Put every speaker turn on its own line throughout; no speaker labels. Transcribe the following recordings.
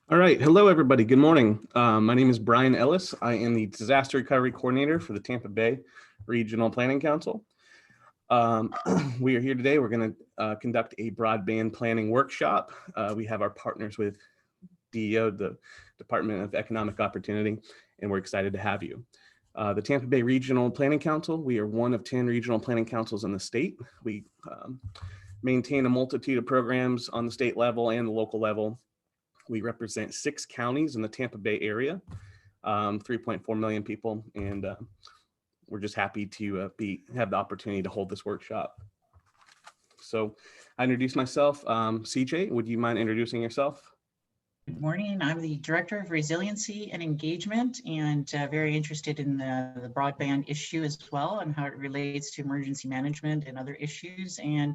All right. Hello, everybody. Good morning. My name is Brian Ellis. I am the Disaster Recovery Coordinator for the Tampa Bay Regional Planning Council. We are here today. We're going to conduct a broadband planning workshop. We have our partners with DEO, the Department of Economic Opportunity, and we're excited to have you. The Tampa Bay Regional Planning Council, we are one of 10 regional planning councils in the state. We maintain a multitude of programs on the state level and the local level. We represent 6 counties in the Tampa Bay area, 3.4 million people, and we're just happy to have the opportunity to hold this workshop. So I introduced myself. CJ, would you mind introducing yourself?
Good morning. I'm the Director of Resiliency and Engagement, and very interested in the broadband issue as well and how it relates to emergency management and other issues. And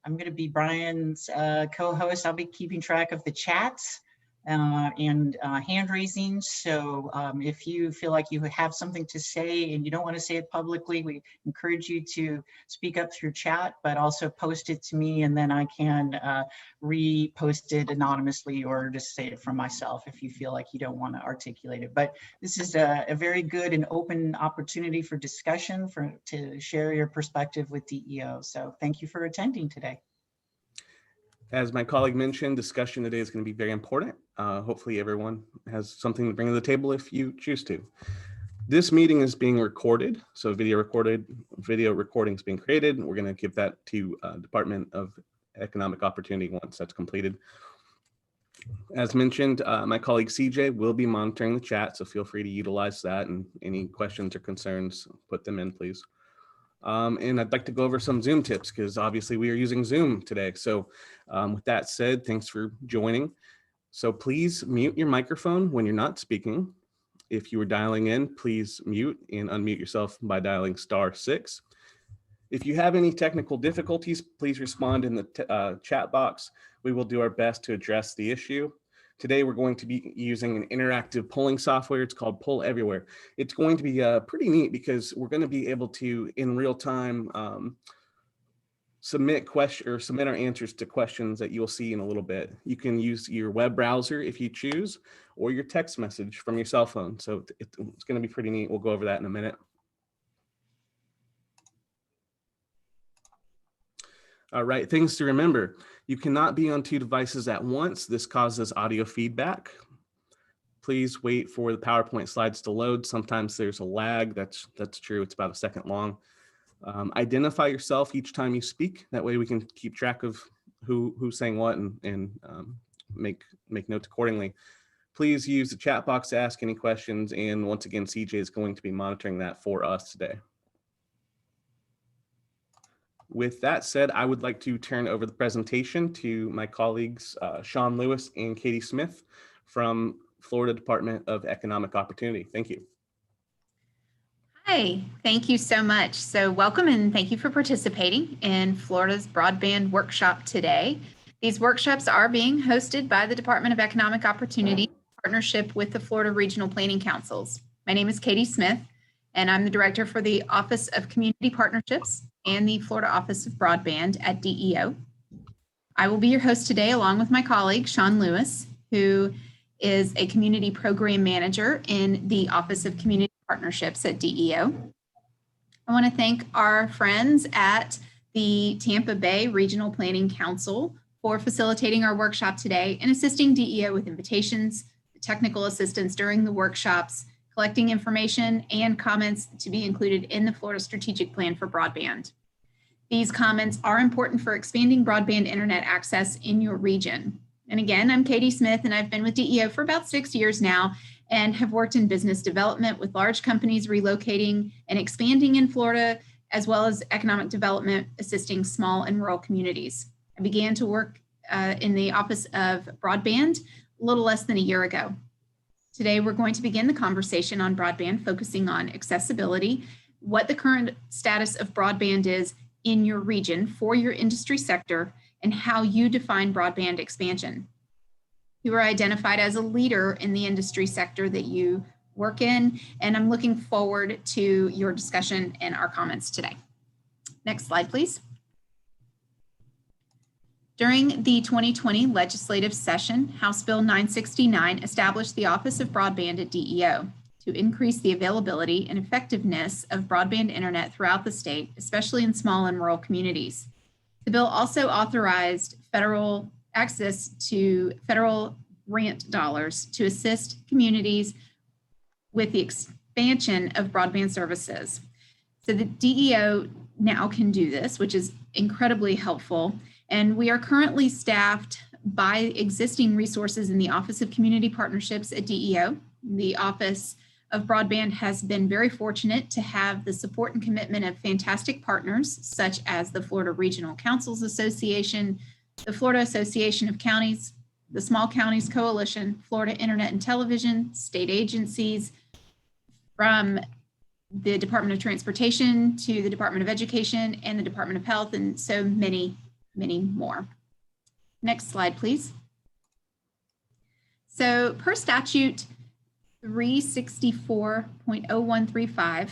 I'm going to be Brian's co-host. I'll be keeping track of the chats and hand raising. So if you feel like you have something to say and you don't want to say it publicly, we encourage you to speak up through chat, but also post it to me, and then I can repost it anonymously or just say it from myself if you feel like you don't want to articulate it. But this is a very good and open opportunity for discussion, to share your perspective with DEO. So thank you for attending today.
As my colleague mentioned, discussion today is going to be very important. Hopefully everyone has something to bring to the table if you choose to. This meeting is being recorded, so video recording is being created. We're going to give that to Department of Economic Opportunity once that's completed. As mentioned, my colleague CJ will be monitoring the chat, so feel free to utilize that, and any questions or concerns, put them in, please. And I'd like to go over some Zoom tips because obviously we are using Zoom today. So with that said, thanks for joining. So please mute your microphone when you're not speaking. If you were dialing in, please mute and unmute yourself by dialing *6. If you have any technical difficulties, please respond in the chat box. We will do our best to address the issue. Today, we're going to be using an interactive polling software. It's called Poll Everywhere. It's going to be pretty neat because we're going to be able to, in real time, submit our answers to questions that you'll see in a little bit. You can use your web browser if you choose, or your text message from your cell phone. So it's going to be pretty neat. We'll go over that in a minute. All right, things to remember. You cannot be on 2 devices at once. This causes audio feedback. Please wait for the PowerPoint slides to load. Sometimes there's a lag. That's true. It's about a second long. Identify yourself each time you speak. That way we can keep track of who's saying what and make notes accordingly. Please use the chat box to ask any questions. And once again, CJ is going to be monitoring that for us today. With that said, I would like to turn over the presentation to my colleagues, Sean Lewis and Katie Smith from Florida Department of Economic Opportunity. Thank you.
Hi, thank you so much. So welcome and thank you for participating in Florida's broadband workshop today. These workshops are being hosted by the Department of Economic Opportunity in partnership with the Florida Regional Planning Councils. My name is Katie Smith, and I'm the Director for the Office of Community Partnerships and the Florida Office of Broadband at DEO. I will be your host today along with my colleague, Sean Lewis, who is a Community Program Manager in the Office of Community Partnerships at DEO. I want to thank our friends at the Tampa Bay Regional Planning Council for facilitating our workshop today and assisting DEO with invitations, technical assistance during the workshops, collecting information and comments to be included in the Florida Strategic Plan for Broadband. These comments are important for expanding broadband internet access in your region. And again, I'm Katie Smith, and I've been with DEO for about 6 years now and have worked in business development with large companies relocating and expanding in Florida, as well as economic development, assisting small and rural communities. I began to work in the Office of Broadband a little less than a year ago. Today, we're going to begin the conversation on broadband, focusing on accessibility, what the current status of broadband is in your region for your industry sector, and how you define broadband expansion. You are identified as a leader in the industry sector that you work in, and I'm looking forward to your discussion and our comments today. Next slide, please. During the 2020 legislative session, House Bill 969 established the Office of Broadband at DEO to increase the availability and effectiveness of broadband internet throughout the state, especially in small and rural communities. The bill also authorized federal access to federal grant dollars to assist communities with the expansion of broadband services. So the DEO now can do this, which is incredibly helpful. And we are currently staffed by existing resources in the Office of Community Partnerships at DEO. The Office of Broadband has been very fortunate to have the support and commitment of fantastic partners, such as the Florida Regional Councils Association, the Florida Association of Counties, the Small Counties Coalition, Florida Internet and Television, state agencies, from the Department of Transportation to the Department of Education and the Department of Health, and so many more. Next slide, please. So per statute 364.0135,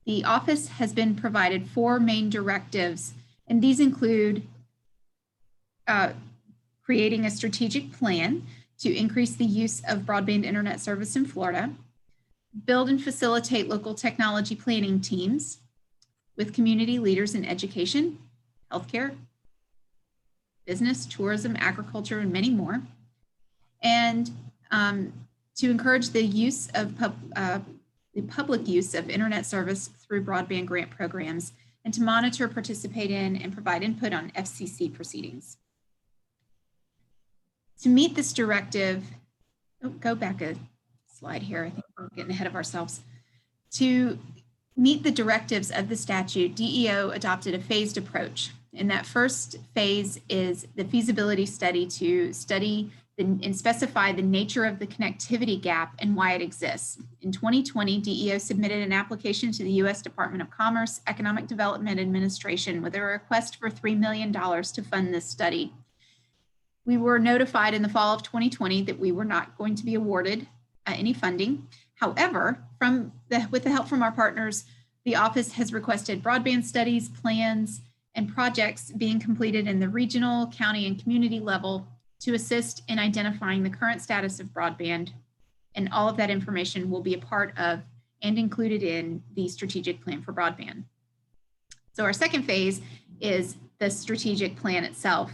the office has been provided 4 main directives, and these include creating a strategic plan to increase the use of broadband internet service in Florida, build and facilitate local technology planning teams with community leaders in education, healthcare, business, tourism, agriculture, and many more. And to encourage the use of the public use of internet service through broadband grant programs, and to monitor, participate in, and provide input on FCC proceedings. To meet this directive, go back a slide here, I think we're getting ahead of ourselves. To meet the directives of the statute, DEO adopted a phased approach. And that first phase is the feasibility study to study and specify the nature of the connectivity gap and why it exists. In 2020, DEO submitted an application to the U.S. Department of Commerce Economic Development Administration with a request for $3 million to fund this study. We were notified in the fall of 2020 that we were not going to be awarded any funding. However, with the help from our partners, the office has requested broadband studies, plans, and projects being completed in the regional, county, and community level to assist in identifying the current status of broadband. And all of that information will be a part of and included in the strategic plan for broadband. So our second phase is the strategic plan itself.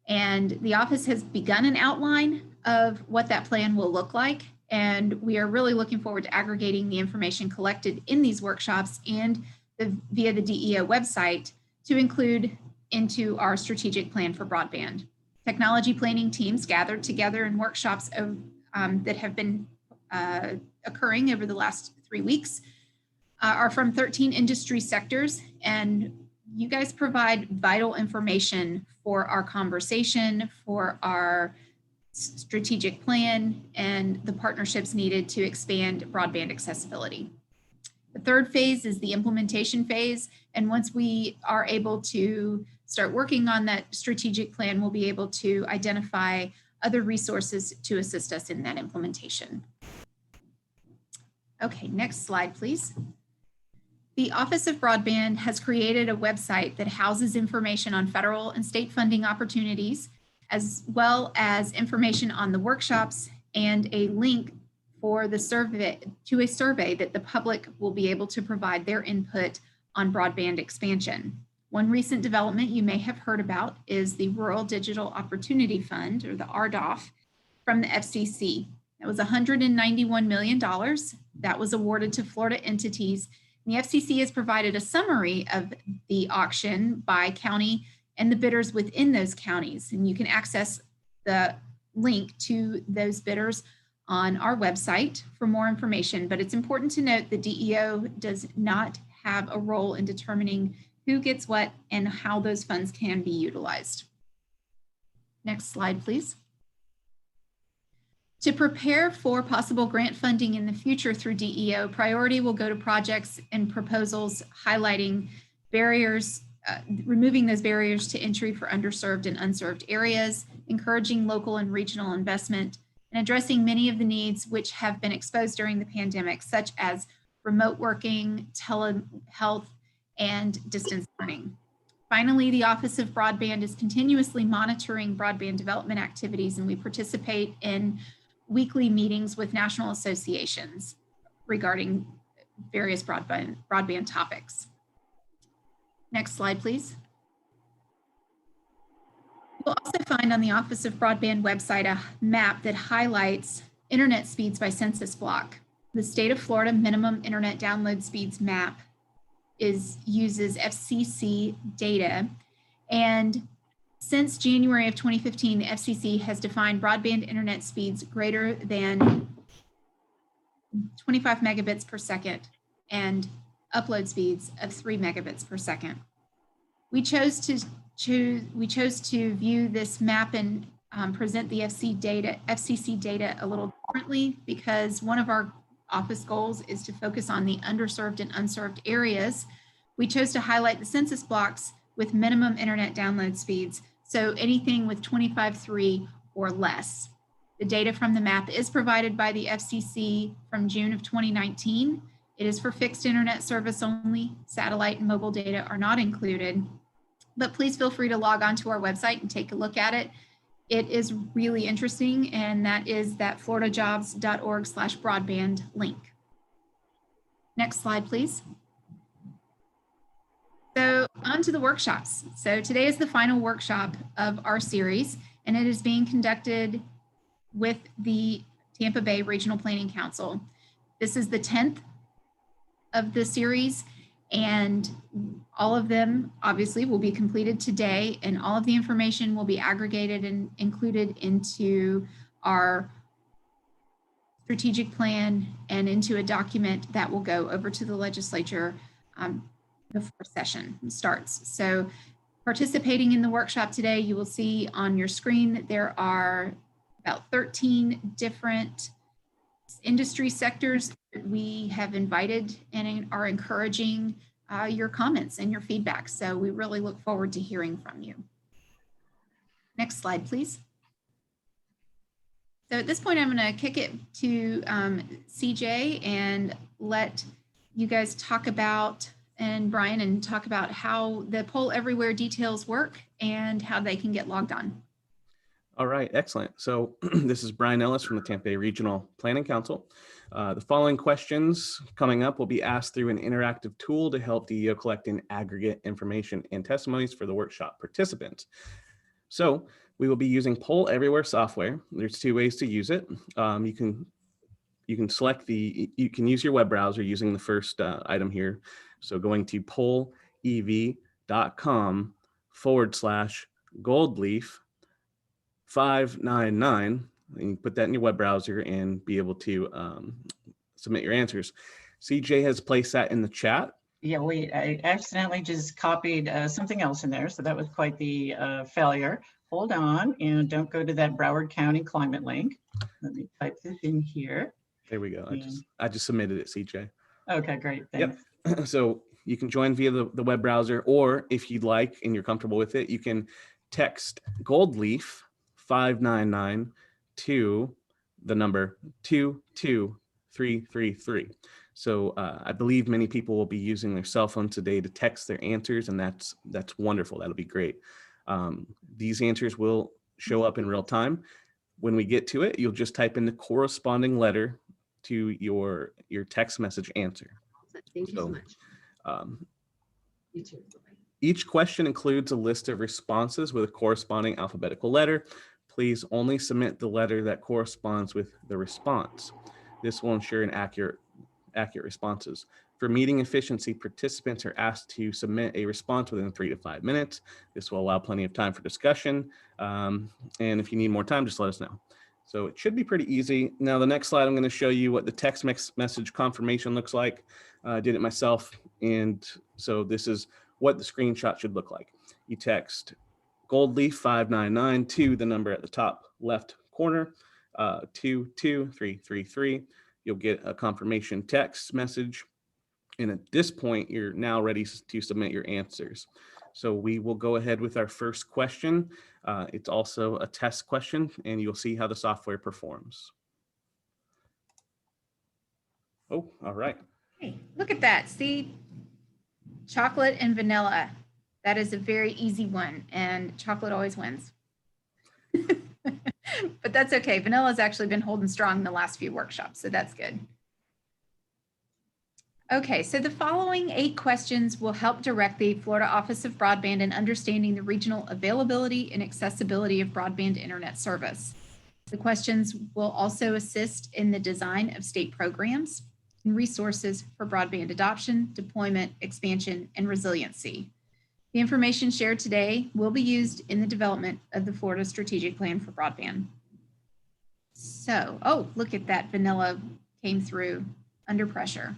And the office has begun an outline of what that plan will look like. And we are really looking forward to aggregating the information collected in these workshops and via the DEO website to include into our strategic plan for broadband. Technology planning teams gathered together in workshops that have been occurring over the last 3 weeks are from 13 industry sectors, and you guys provide vital information for our conversation, for our strategic plan, and the partnerships needed to expand broadband accessibility. The third phase is the implementation phase, and once we are able to start working on that strategic plan, we'll be able to identify other resources to assist us in that implementation. Okay, next slide, please. The Office of Broadband has created a website that houses information on federal and state funding opportunities, as well as information on the workshops and a link for the survey to a survey that the public will be able to provide their input on broadband expansion. One recent development you may have heard about is the Rural Digital Opportunity Fund, or the Rdof, from the FCC. That was $191 million that was awarded to Florida entities. And the FCC has provided a summary of the auction by county and the bidders within those counties. And you can access the link to those bidders on our website for more information. But it's important to note the DEO does not have a role in determining who gets what and how those funds can be utilized. Next slide, please. To prepare for possible grant funding in the future through DEO, priority will go to projects and proposals highlighting barriers, removing those barriers to entry for underserved and unserved areas, encouraging local and regional investment, and addressing many of the needs which have been exposed during the pandemic, such as remote working, telehealth, and distance learning. Finally, the Office of Broadband is continuously monitoring broadband development activities, and we participate in weekly meetings with national associations regarding various broadband topics. Next slide, please. You'll also find on the Office of Broadband website a map that highlights internet speeds by census block. The state of Florida minimum internet download speeds map uses FCC data, and since January of 2015, the FCC has defined broadband internet speeds greater than 25 megabits per second and upload speeds of 3 megabits per second. We chose to view this map and present the FCC data a little differently, because one of our office goals is to focus on the underserved and unserved areas. We chose to highlight the census blocks with minimum internet download speeds, so anything with 25.3 or less. The data from the map is provided by the FCC from June of 2019. It is for fixed internet service only. Satellite and mobile data are not included, but please feel free to log on to our website and take a look at it. It is really interesting, and that is that floridajobs.org/broadband link. Next slide, please. So on to the workshops. So today is the final workshop of our series, and it is being conducted with the Tampa Bay Regional Planning Council. This is the 10th of the series, and all of them obviously will be completed today, and all of the information will be aggregated and included into our strategic plan and into a document that will go over to the legislature before session starts. So participating in the workshop today, you will see on your screen that there are about 13 different industry sectors that we have invited and are encouraging your comments and your feedback. So we really look forward to hearing from you. Next slide, please. So at this point, I'm going to kick it to CJ and let you guys talk about, and Brian, and talk about how the Poll Everywhere details work and how they can get logged on.
All right, excellent. So this is Brian Ellis from the Tampa Bay Regional Planning Council. The following questions coming up will be asked through an interactive tool to help DEO collect in aggregate information and testimonies for the workshop participants. So we will be using Poll Everywhere software. There's two ways to use it. You can use your web browser using the first item here. So going to pollev.com/goldleaf599, and you put that in your web browser and be able to submit your answers. CJ has placed that in the chat.
Yeah, I accidentally just copied something else in there, so that was quite the failure. Hold on, and don't go to that Broward County climate link. Let me type this in here.
There we go. I just submitted it, CJ.
Okay, great, thanks.
Yep. So you can join via the web browser, or if you'd like and you're comfortable with it, you can text goldleaf599 to the number 22333. So I believe many people will be using their cell phone today to text their answers, and that's wonderful. That'll be great. These answers will show up in real time. When we get to it, you'll just type in the corresponding letter to your text message answer.
Thank you so much. You too.
Each question includes a list of responses with a corresponding alphabetical letter. Please only submit the letter that corresponds with the response. This will ensure an accurate responses. For meeting efficiency, participants are asked to submit a response within 3 to 5 minutes. This will allow plenty of time for discussion. And if you need more time, just let us know. So it should be pretty easy. Now, the next slide, I'm going to show you what the text message confirmation looks like. I did it myself. And so this is what the screenshot should look like. You text goldleaf599 to the number at the top left corner, 22333. You'll get a confirmation text message. And at this point, you're now ready to submit your answers. So we will go ahead with our first question. It's also a test question, and you'll see how the software performs. Oh, all right.
Hey, look at that. See, chocolate and vanilla. That is a very easy one, and chocolate always wins. But that's okay. Vanilla's actually been holding strong the last few workshops, so that's good. Okay, so the following 8 questions will help direct the Florida Office of Broadband in understanding the regional availability and accessibility of broadband internet service. The questions will also assist in the design of state programs and resources for broadband adoption, deployment, expansion, and resiliency. The information shared today will be used in the development of the Florida Strategic Plan for Broadband. So, oh, look at that, Vanilla came through under pressure.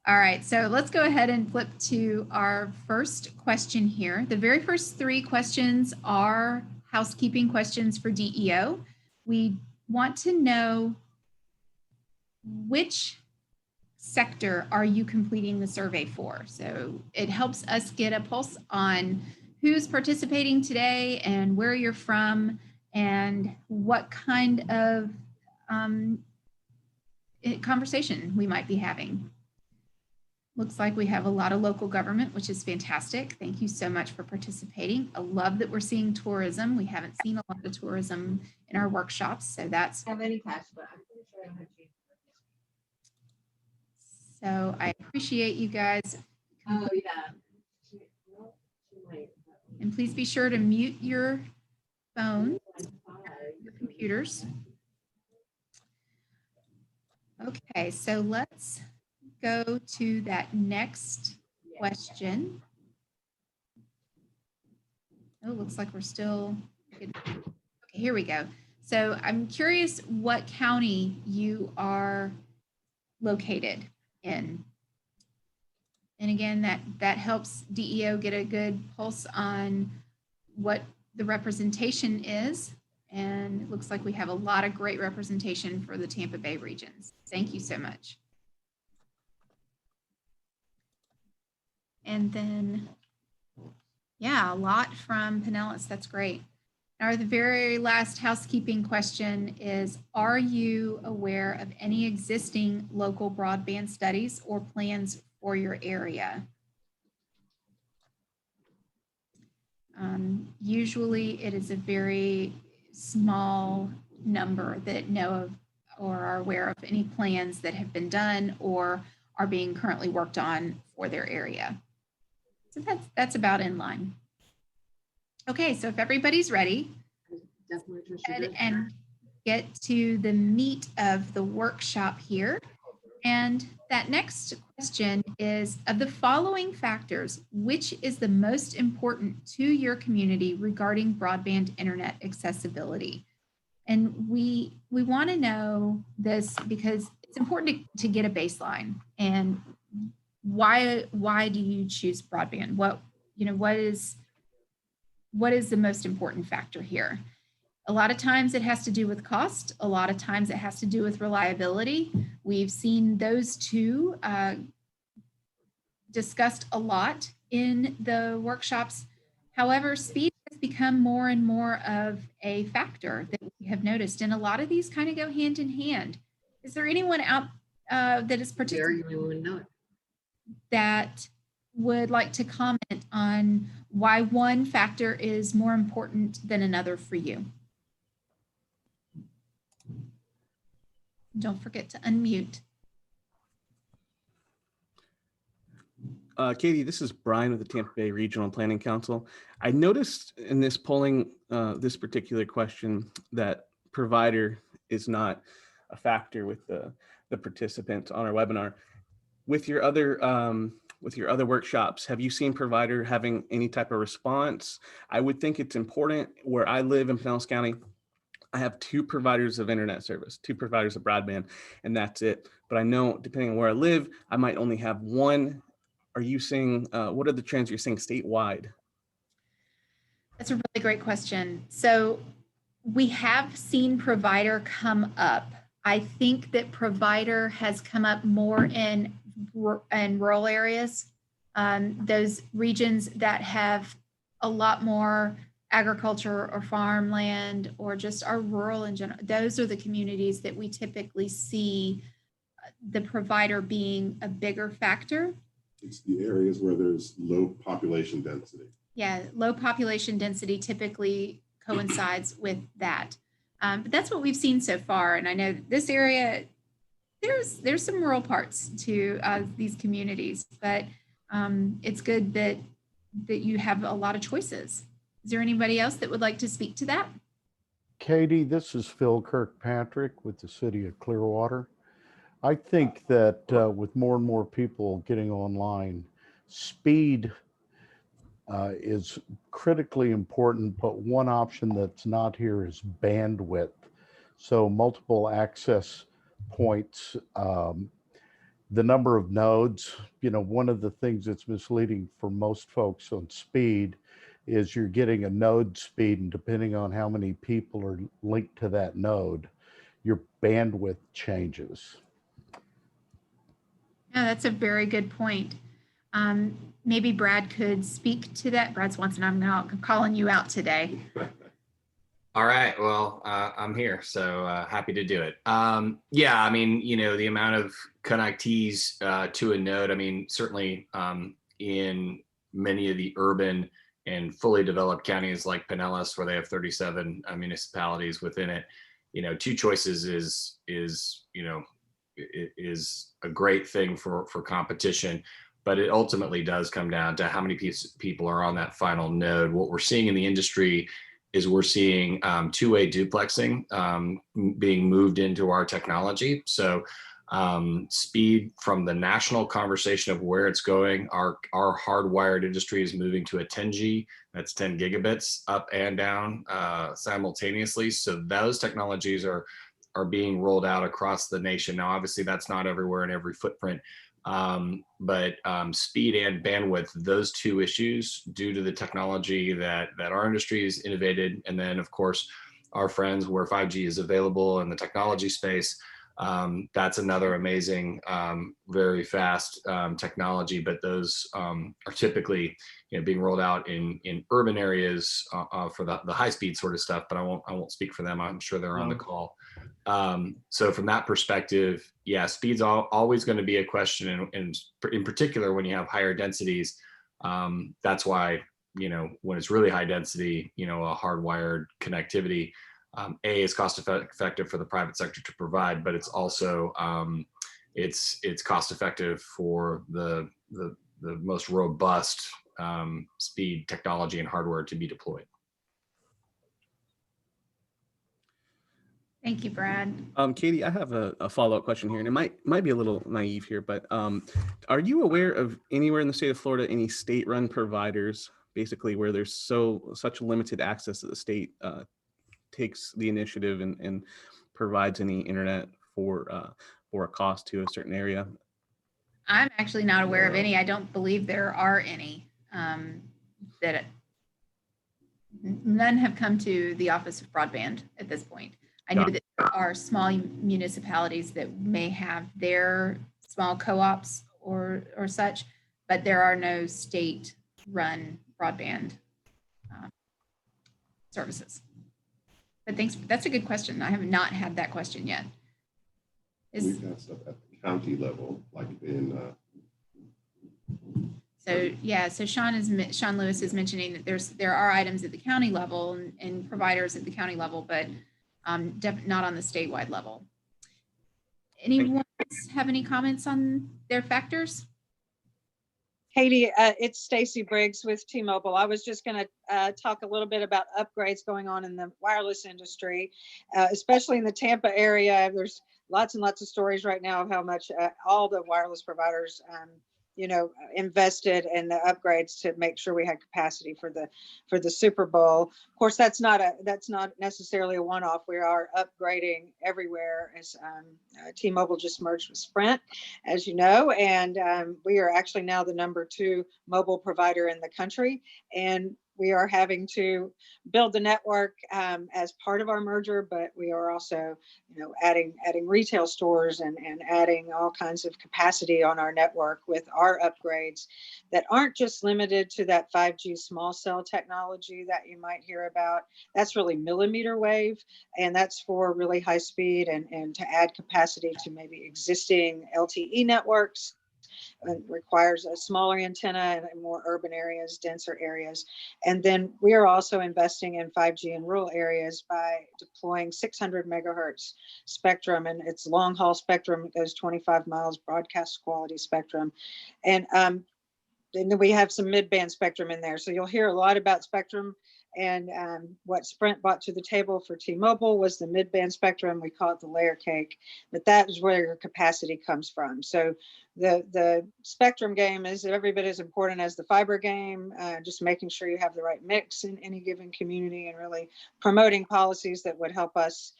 All right, so let's go ahead and flip to our first question here. The very first 3 questions are housekeeping questions for DEO. We want to know which sector are you completing the survey for? So it helps us get a pulse on who's participating today and where you're from and what kind of conversation we might be having. Looks like we have a lot of local government, which is fantastic. Thank you so much for participating. I love that we're seeing tourism. We haven't seen a lot of tourism in our workshops, so that's.
Have any cash, but I'm pretty sure I have change.
So I appreciate you guys.
Oh, yeah.
And please be sure to mute your phone, your computers. Okay, so let's go to that next question. Oh, looks like we're still, okay, here we go. So I'm curious what county you are located in. And again, that helps DEO get a good pulse on what the representation is. And it looks like we have a lot of great representation for the Tampa Bay regions. Thank you so much. And then, yeah, a lot from Pinellas. That's great. Now, the very last housekeeping question is, are you aware of any existing local broadband studies or plans for your area? Usually it is a very small number that know of or are aware of any plans that have been done or are being currently worked on for their area. So that's about in line. Okay, so if everybody's ready,
Definitely
go ahead and get to the meat of the workshop here. And that next question is, of the following factors, which is the most important to your community regarding broadband internet accessibility? And we want to know this because it's important to get a baseline. And why do you choose broadband? What is the most important factor here? A lot of times it has to do with cost. A lot of times it has to do with reliability. We've seen those two discussed a lot in the workshops. However, speed has become more and more of a factor that we have noticed. And a lot of these kind of go hand in hand. Is there anyone out that is participating that would like to comment on why one factor is more important than another for you? Don't forget to unmute.
Katie, this is Brian with the Tampa Bay Regional Planning Council. I noticed in this polling, this particular question, that provider is not a factor with the participants on our webinar. With your other workshops, have you seen provider having any type of response? I would think it's important. Where I live in Pinellas County, I have 2 providers of internet service, 2 providers of broadband, and that's it. But I know depending on where I live, I might only have one. Are you seeing, what are the trends you're seeing statewide?
That's a really great question. So we have seen provider come up. I think that provider has come up more in rural areas, those regions that have a lot more agriculture or farmland or just are rural in general. Those are the communities that we typically see the provider being a bigger factor.
It's the areas where there's low population density.
Yeah, low population density typically coincides with that. But that's what we've seen so far. And I know this area, there's some rural parts to these communities, but it's good that you have a lot of choices. Is there anybody else that would like to speak to that?
Katie, this is Phil Kirkpatrick with the City of Clearwater. I think that with more and more people getting online, speed is critically important, but one option that's not here is bandwidth. So multiple access points, the number of nodes, one of the things that's misleading for most folks on speed is you're getting a node speed, and depending on how many people are linked to that node, your bandwidth changes.
Yeah, that's a very good point. Maybe Brad could speak to that. Brad Swanson, I'm calling you out today.
All right, well, I'm here, so happy to do it. Yeah, I mean, the amount of connectees to a node, I mean, certainly in many of the urban and fully developed counties like Pinellas, where they have 37 municipalities within it, two choices is a great thing for competition, but it ultimately does come down to how many people are on that final node. What we're seeing in the industry is we're seeing two-way duplexing being moved into our technology. So speed from the national conversation of where it's going, our hardwired industry is moving to a 10G, that's 10 gigabits up and down simultaneously. So those technologies are being rolled out across the nation. Now, obviously that's not everywhere in every footprint, but speed and bandwidth, those two issues, due to the technology that our industry has innovated, and then of course our friends where 5G is available in the technology space, that's another amazing, very fast technology. But those are typically being rolled out in urban areas for the high speed sort of stuff. But I won't speak for them. I'm sure they're on the call. So from that perspective, yeah, speed's always going to be a question, and in particular when you have higher densities. That's why when it's really high density, a hardwired connectivity, A, is cost effective for the private sector to provide, but it's also it's cost effective for the most robust speed technology and hardware to be deployed.
Thank you, Brad.
Katie, I have a follow-up question here, and it might be a little naive here, but are you aware of anywhere in the state of Florida any state-run providers, basically where there's such limited access that the state takes the initiative and provides any internet for a cost to a certain area?
I'm actually not aware of any. I don't believe there are any. None have come to the Office of Broadband at this point. I know that there are small municipalities that may have their small co-ops or such, but there are no state-run broadband services. But thanks. That's a good question. I have not had that question yet.
We've got stuff at the county level, like in.
So yeah, so Sean Lewis is mentioning that there are items at the county level and providers at the county level, but not on the statewide level. Anyone have any comments on their factors?
Katie, it's Stacy Briggs with T-Mobile. I was just going to talk a little bit about upgrades going on in the wireless industry, especially in the Tampa area. There's lots and lots of stories right now of how much all the wireless providers invested in the upgrades to make sure we had capacity for the Super Bowl. Of course, that's not necessarily a one-off. We are upgrading everywhere, as T-Mobile just merged with Sprint, as you know, and we are actually now the #2 mobile provider in the country, and we are having to build the network as part of our merger, but we are also, adding retail stores and adding all kinds of capacity on our network with our upgrades that aren't just limited to that 5G small cell technology that you might hear about. That's really millimeter wave, and that's for really high speed and to add capacity to maybe existing LTE networks. It requires a smaller antenna in more urban areas, denser areas. And then we are also investing in 5G in rural areas by deploying 600 megahertz spectrum, and it's long haul spectrum. It goes 25 miles, broadcast quality spectrum. And then we have some mid-band spectrum in there. So you'll hear a lot about spectrum. And what Sprint brought to the table for T-Mobile was the mid-band spectrum. We call it the layer cake, but that is where your capacity comes from. So the spectrum game is every bit as important as the fiber game, just making sure you have the right mix in any given community and really promoting policies that would help us,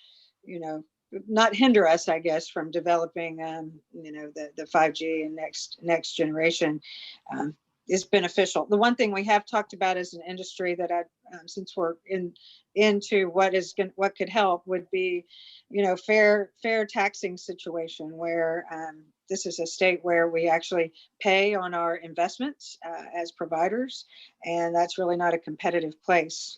not hinder us, I guess, from developing, the 5G and next generation is beneficial. The one thing we have talked about as an industry that since we're into what could help would be, fair taxing situation where this is a state where we actually pay on our investments as providers, and that's really not a competitive place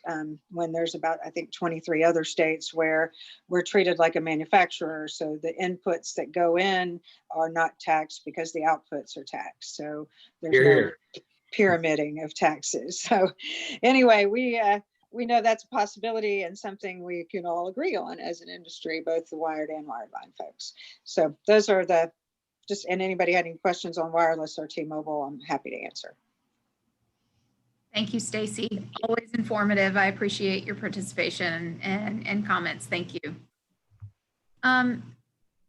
when there's about, I think, 23 other states where we're treated like a manufacturer. So the inputs that go in are not taxed because the outputs are taxed. So there's no pyramiding of taxes. So anyway, we know that's a possibility and something we can all agree on as an industry, both the wired and wireline folks. So those are and anybody had any questions on wireless or T-Mobile, I'm happy to answer.
Thank you, Stacy. Always informative. I appreciate your participation and comments. Thank you.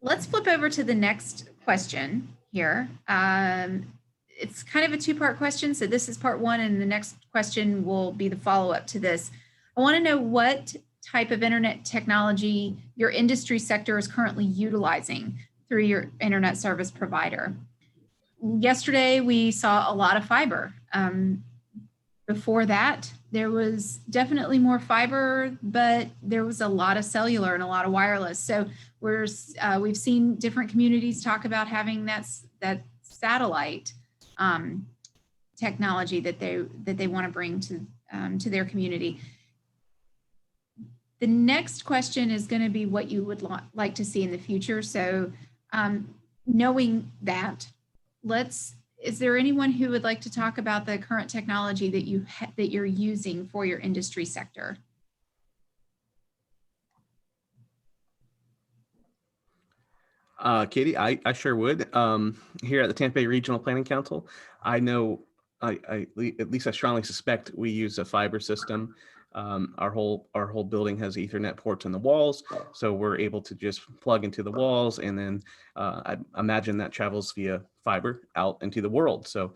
Let's flip over to the next question here. It's kind of a two-part question. So this is part one, and the next question will be the follow-up to this. I want to know what type of internet technology your industry sector is currently utilizing through your internet service provider. Yesterday, we saw a lot of fiber. Before that, there was definitely more fiber, but there was a lot of cellular and a lot of wireless. So we've seen different communities talk about having that satellite technology that they want to bring to their community. The next question is going to be what you would like to see in the future. So knowing that, is there anyone who would like to talk about the current technology that you're using for your industry sector?
Katie, I sure would. Here at the Tampa Bay Regional Planning Council, I know, at least I strongly suspect we use a fiber system. Our whole building has Ethernet ports in the walls, so we're able to just plug into the walls, and then I imagine that travels via fiber out into the world. So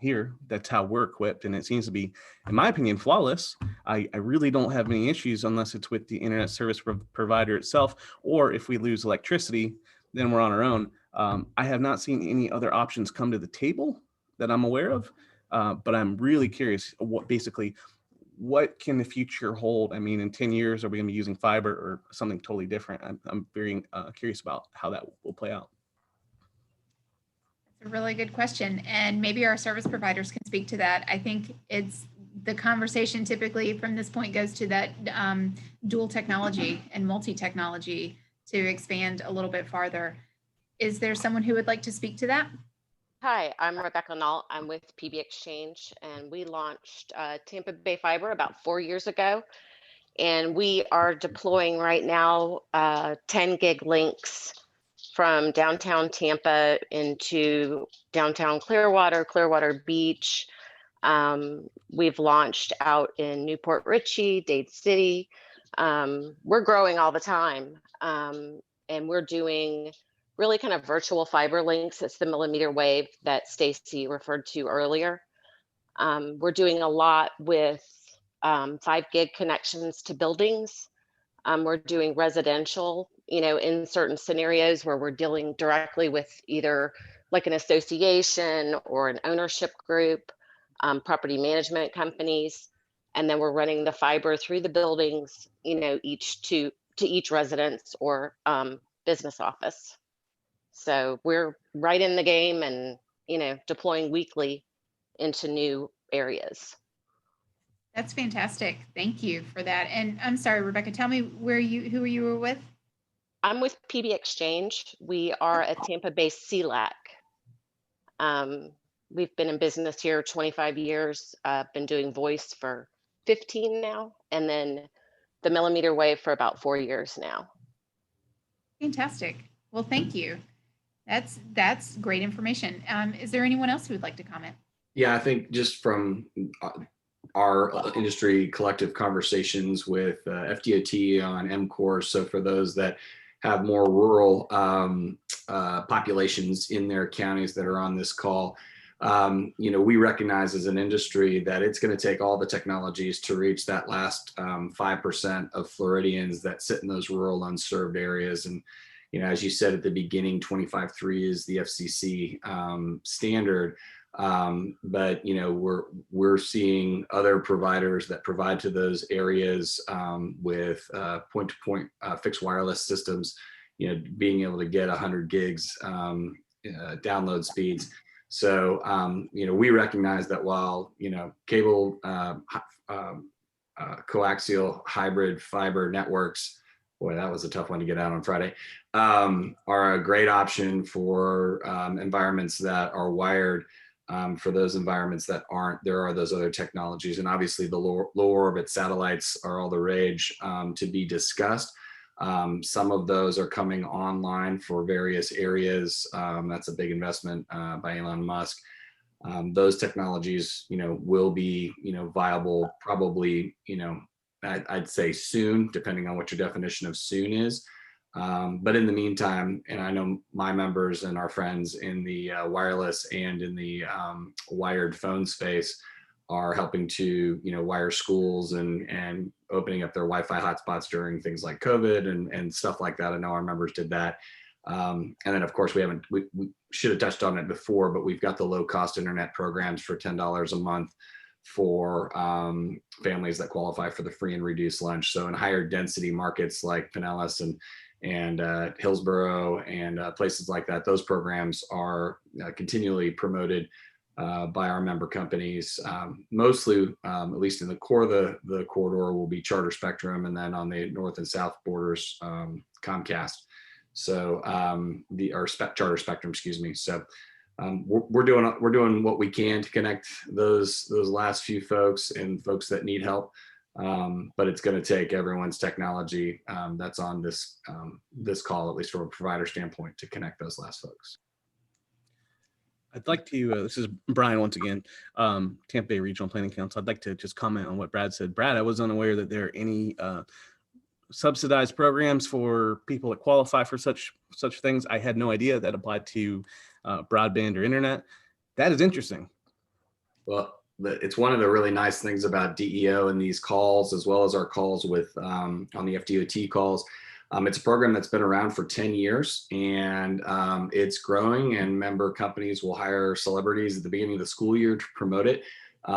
here, that's how we're equipped, and it seems to be, in my opinion, flawless. I really don't have many issues unless it's with the internet service provider itself, or if we lose electricity, then we're on our own. I have not seen any other options come to the table that I'm aware of, but I'm really curious what can the future hold? I mean, in 10 years, are we going to be using fiber or something totally different? I'm very curious about how that will play out.
That's a really good question. And maybe our service providers can speak to that. I think it's the conversation typically from this point goes to that dual technology and multi-technology to expand a little bit farther. Is there someone who would like to speak to that?
Hi, I'm Rebecca Nault. I'm with PB Exchange, and we launched Tampa Bay Fiber about 4 years ago. And we are deploying right now 10 gig links from downtown Tampa into downtown Clearwater Beach. We've launched out in Newport Richey, Dade City. We're growing all the time, and we're doing really kind of virtual fiber links. It's the millimeter wave that Stacy referred to earlier. We're doing a lot with 5 gig connections to buildings. We're doing residential, in certain scenarios where we're dealing directly with either like an association or an ownership group, property management companies. And then we're running the fiber through the buildings, each to each residence or business office. So we're right in the game and, deploying weekly into new areas.
That's fantastic. Thank you for that. And I'm sorry, Rebecca, tell me who you were with?
I'm with PB Exchange. We are a Tampa-based CLAC. We've been in business here 25 years, been doing voice for 15 now, and then the millimeter wave for about 4 years now.
Fantastic. Well, thank you. That's great information. Is there anyone else who would like to comment?
Yeah, I think just from our industry collective conversations with FDOT on MCORE. So for those that have more rural populations in their counties that are on this call, we recognize as an industry that it's going to take all the technologies to reach that last 5% of Floridians that sit in those rural unserved areas. And, as you said at the beginning, 25.3 is the FCC standard. But we're seeing other providers that provide to those areas with point-to-point fixed wireless systems, being able to get 100 gigs download speeds. So we recognize that while cable coaxial hybrid fiber networks, boy, that was a tough one to get out on Friday, are a great option for environments that are wired. For those environments that aren't, there are those other technologies. And obviously the low orbit satellites are all the rage to be discussed. Some of those are coming online for various areas. That's a big investment by Elon Musk. Those technologies, will be, viable probably, I'd say soon, depending on what your definition of soon is. But in the meantime, and I know my members and our friends in the wireless and in the wired phone space are helping to, wire schools and opening up their Wi-Fi hotspots during things like COVID and stuff like that. I know our members did that. And then of course we should have touched on it before, but we've got the low cost internet programs for $10 a month for families that qualify for the free and reduced lunch. So in higher density markets like Pinellas and Hillsborough and places like that, those programs are continually promoted by our member companies. Mostly, at least in the core of the corridor, will be Charter Spectrum, and then on the north and south borders, Comcast. So Charter Spectrum, excuse me. So we're doing what we can to connect those last few folks and folks that need help. But it's going to take everyone's technology that's on this call, at least from a provider standpoint, to connect those last folks.
I'd like to, this is Brian once again, Tampa Bay Regional Planning Council. I'd like to just comment on what Brad said. Brad, I was unaware that there are any subsidized programs for people that qualify for such things. I had no idea that applied to broadband or internet. That is interesting.
Well, it's one of the really nice things about DEO and these calls, as well as our calls with on the FDOT calls. It's a program that's been around for 10 years and it's growing, and member companies will hire celebrities at the beginning of the school year to promote it.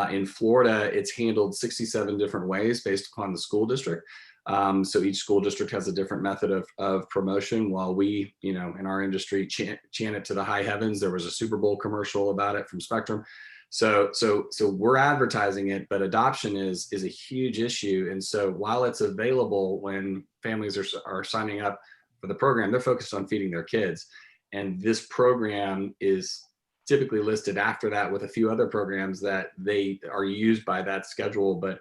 In Florida, it's handled 67 different ways based upon the school district. So each school district has a different method of promotion. While we, in our industry chant it to the high heavens, there was a Super Bowl commercial about it from Spectrum. So we're advertising it, but adoption is a huge issue. And so while it's available when families are signing up for the program, they're focused on feeding their kids. And this program is typically listed after that with a few other programs that they are used by that schedule. But,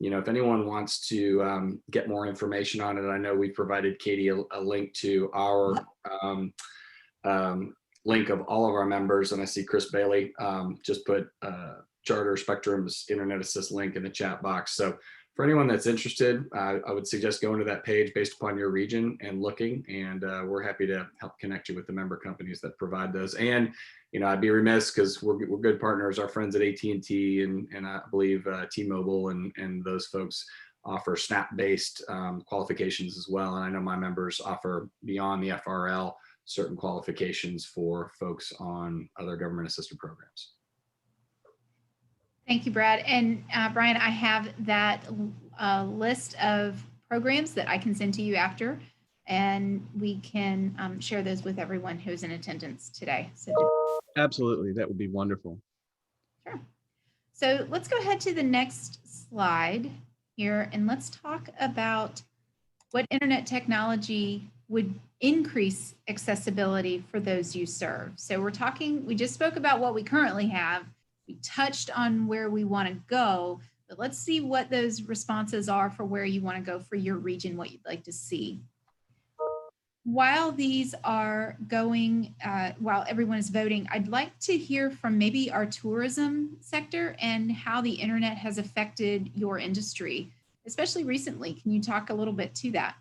if anyone wants to get more information on it, I know we've provided Katie a link to our link of all of our members, and I see Chris Bailey just put Charter Spectrum's Internet Assist link in the chat box. So for anyone that's interested, I would suggest going to that page based upon your region and looking, and we're happy to help connect you with the member companies that provide those. And I'd be remiss, because we're good partners, our friends at AT&T and I believe T-Mobile and those folks offer SNAP-based qualifications as well. And I know my members offer beyond the FRL certain qualifications for folks on other government assisted programs.
Thank you, Brad. And Brian, I have that list of programs that I can send to you after, and we can share those with everyone who's in attendance today. So
Absolutely, that would be wonderful.
Sure. So let's go ahead to the next slide here, and let's talk about what internet technology would increase accessibility for those you serve. So we just spoke about what we currently have. We touched on where we want to go, but let's see what those responses are for where you want to go for your region, what you'd like to see. While these are going, while everyone is voting, I'd like to hear from maybe our tourism sector and how the internet has affected your industry, especially recently. Can you talk a little bit to that?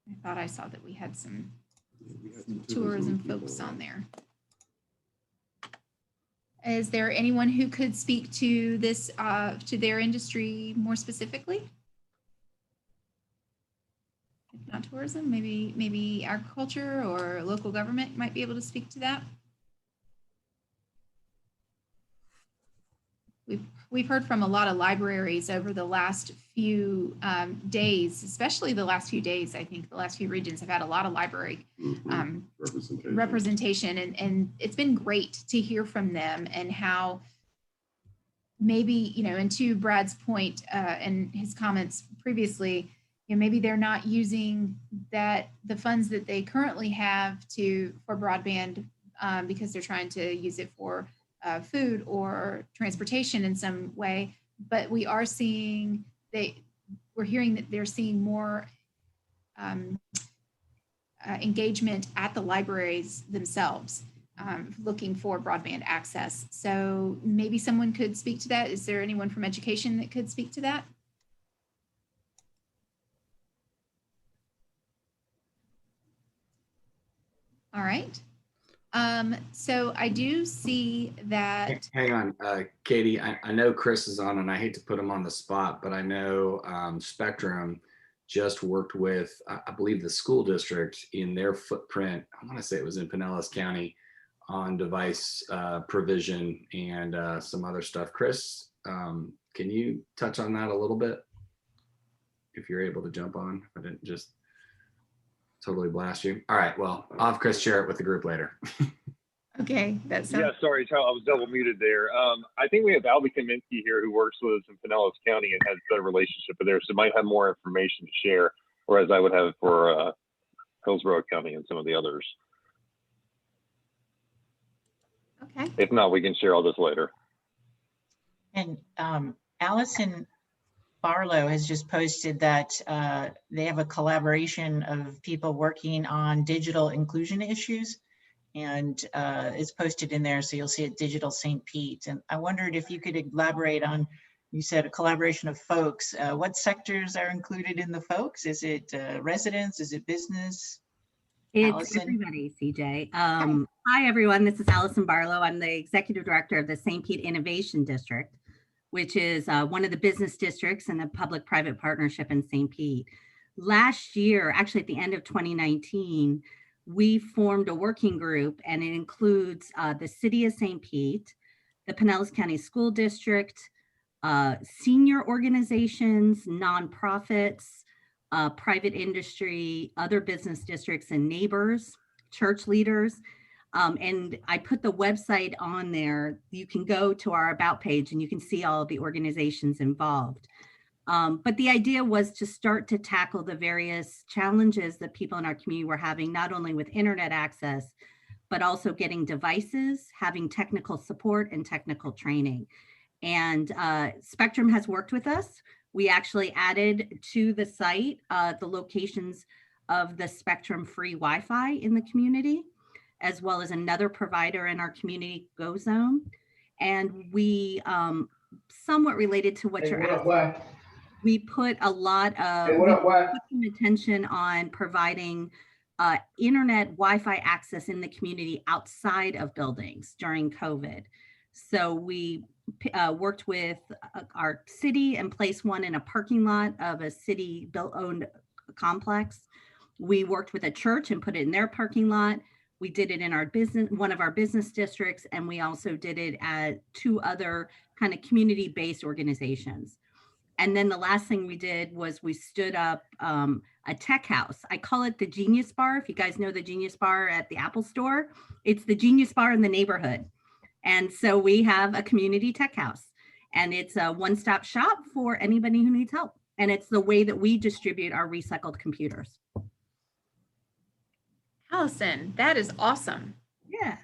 I thought I saw that we had some tourism folks on there. Is there anyone who could speak to this, to their industry more specifically? If not tourism, maybe agriculture or local government might be able to speak to that. We've heard from a lot of libraries over the last few days, especially the last few days. I think the last few regions have had a lot of library representation, and it's been great to hear from them and how maybe, you know, and to Brad's point and his comments previously, you know, maybe they're not using the funds that they currently have for broadband because they're trying to use it for food or transportation in some way, but we are seeing we're hearing that they're seeing more engagement at the libraries themselves, looking for broadband access. So maybe someone could speak to that. Is there anyone from education that could speak to that? All right. So I do see that.
Hang on, Katie, I know Chris is on and I hate to put him on the spot, but I know Spectrum just worked with, I believe, the school district in their footprint. I want to say it was in Pinellas County on device provision and some other stuff. Chris, can you touch on that a little bit? If you're able to jump on, I didn't just totally blast you. All right, well, I'll have Chris share it with the group later.
Okay, that's
yeah. Sorry, Charles, I was double muted there. I think we have Albie Kaminsky here who works with us in Pinellas County and has a relationship with there, so might have more information to share, whereas I would have for Hillsborough County and some of the others.
Okay.
If not, we can share all this later.
And Alison Barlow has just posted that they have a collaboration of people working on digital inclusion issues, and it's posted in there, so you'll see it, Digital St. Pete. And I wondered if you could elaborate on, you said a collaboration of folks. What sectors are included in the folks? Is it residents? Is it business?
It's
Alison?
everybody, CJ. Hi, everyone. This is Alison Barlow. I'm the executive director of the St. Pete Innovation District, which is one of the business districts in the public-private partnership in St. Pete. Last year, actually at the end of 2019, we formed a working group, and it includes the City of St. Pete, the Pinellas County School District, senior organizations, nonprofits, private industry, other business districts and neighbors, church leaders. And I put the website on there. You can go to our About page and you can see all of the organizations involved. But the idea was to start to tackle the various challenges that people in our community were having, not only with internet access, but also getting devices, having technical support and technical training. And Spectrum has worked with us. We actually added to the site the locations of the Spectrum free Wi-Fi in the community, as well as another provider in our community, GoZone. And we, somewhat related to what you're asking, we put a lot of attention on providing internet Wi-Fi access in the community outside of buildings during COVID. So we worked with our city and placed one in a parking lot of a city owned complex. We worked with a church and put it in their parking lot. We did it in our business, one of our business districts, and we also did it at 2 other kind of community-based organizations. And then the last thing we did was we stood up a tech house. I call it the Genius Bar. If you guys know the Genius Bar at the Apple Store, it's the Genius Bar in the neighborhood. And so we have a community tech house. And it's a one-stop shop for anybody who needs help. And it's the way that we distribute our recycled computers.
Allison, that is awesome.
Yeah.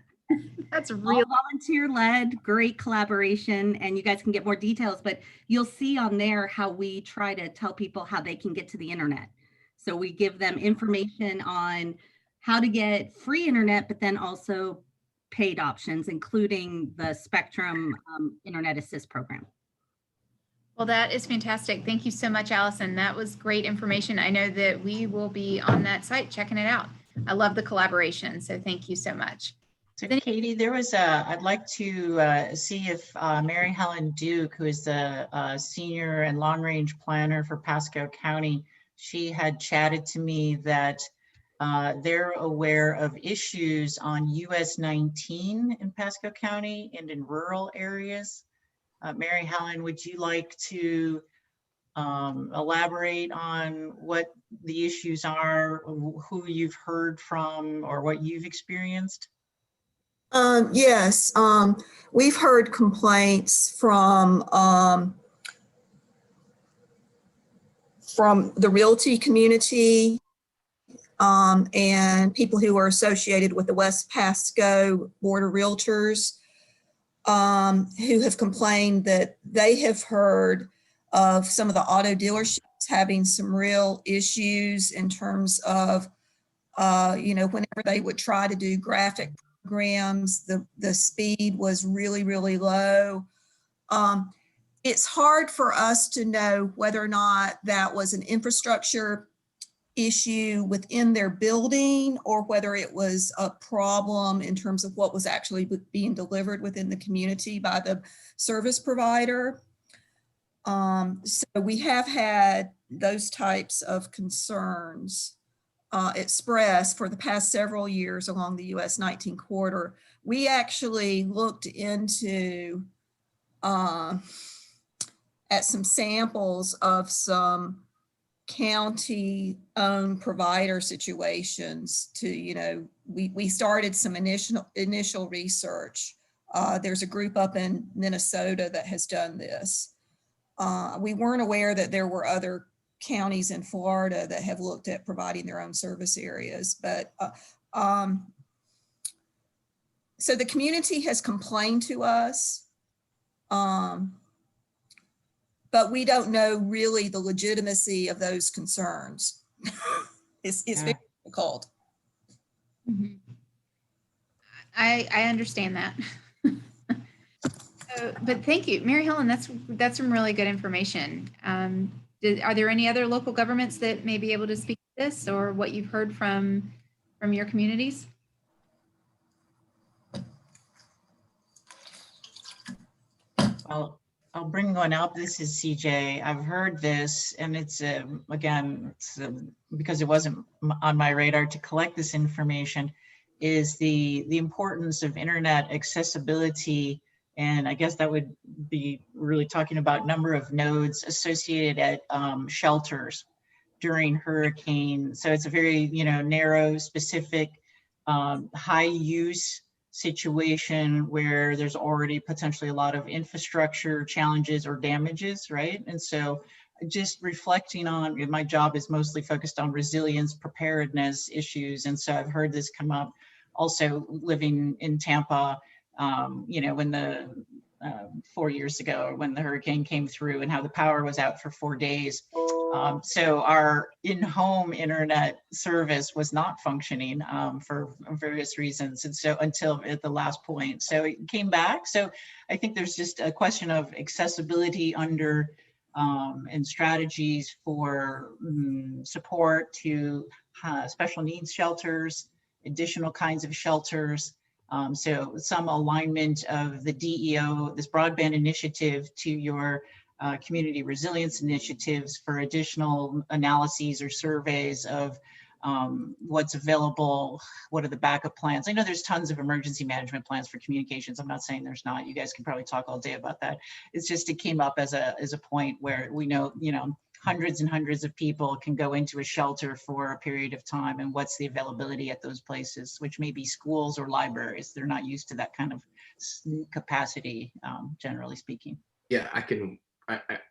That's
All
real.
volunteer-led, great collaboration, and you guys can get more details, but you'll see on there how we try to tell people how they can get to the internet. So we give them information on how to get free internet, but then also paid options, including the Spectrum Internet Assist program.
Well, that is fantastic. Thank you so much, Allison. That was great information. I know that we will be on that site checking it out. I love the collaboration, so thank you so much.
So Katie, there was I'd like to see if Mary Helen Duke, who is the senior and long range planner for Pasco County, she had chatted to me that they're aware of issues on US 19 in Pasco County and in rural areas. Mary Helen, would you like to elaborate on what the issues are, who you've heard from, or what you've experienced?
Yes, we've heard complaints from the realty community and people who are associated with the West Pasco Board of Realtors who have complained that they have heard of some of the auto dealerships having some real issues in terms of, whenever they would try to do graphic programs, the speed was really, really low. It's hard for us to know whether or not that was an infrastructure issue within their building or whether it was a problem in terms of what was actually being delivered within the community by the service provider. So we have had those types of concerns expressed for the past several years along the US 19 corridor. We actually looked into at some samples of some county-owned provider situations to, we started some initial research. There's a group up in Minnesota that has done this. We weren't aware that there were other counties in Florida that have looked at providing their own service areas, but so the community has complained to us, but we don't know really the legitimacy of those concerns. It's very difficult.
Mm-hmm. I understand that. But thank you, Mary Helen. That's some really good information. Are there any other local governments that may be able to speak to this, or what you've heard from your communities?
Well, I'll bring one up. This is CJ. I've heard this, and it's again, because it wasn't on my radar to collect this information, is the importance of internet accessibility. And I guess that would be really talking about number of nodes associated at shelters during hurricane. So it's a very, narrow, specific, high use situation where there's already potentially a lot of infrastructure challenges or damages, right? And so just reflecting on, my job is mostly focused on resilience, preparedness issues. And so I've heard this come up also living in Tampa, when the 4 years ago, when the hurricane came through and how the power was out for 4 days. So our in-home internet service was not functioning for various reasons. And so until at the last point, so it came back. So I think there's just a question of accessibility under and strategies for support to special needs shelters, additional kinds of shelters. So some alignment of the DEO, this broadband initiative, to your community resilience initiatives for additional analyses or surveys of what's available, what are the backup plans. I know there's tons of emergency management plans for communications. I'm not saying there's not. You guys can probably talk all day about that. It's just, it came up as a point where we know, hundreds and hundreds of people can go into a shelter for a period of time, and what's the availability at those places, which may be schools or libraries. They're not used to that kind of capacity, generally speaking.
Yeah,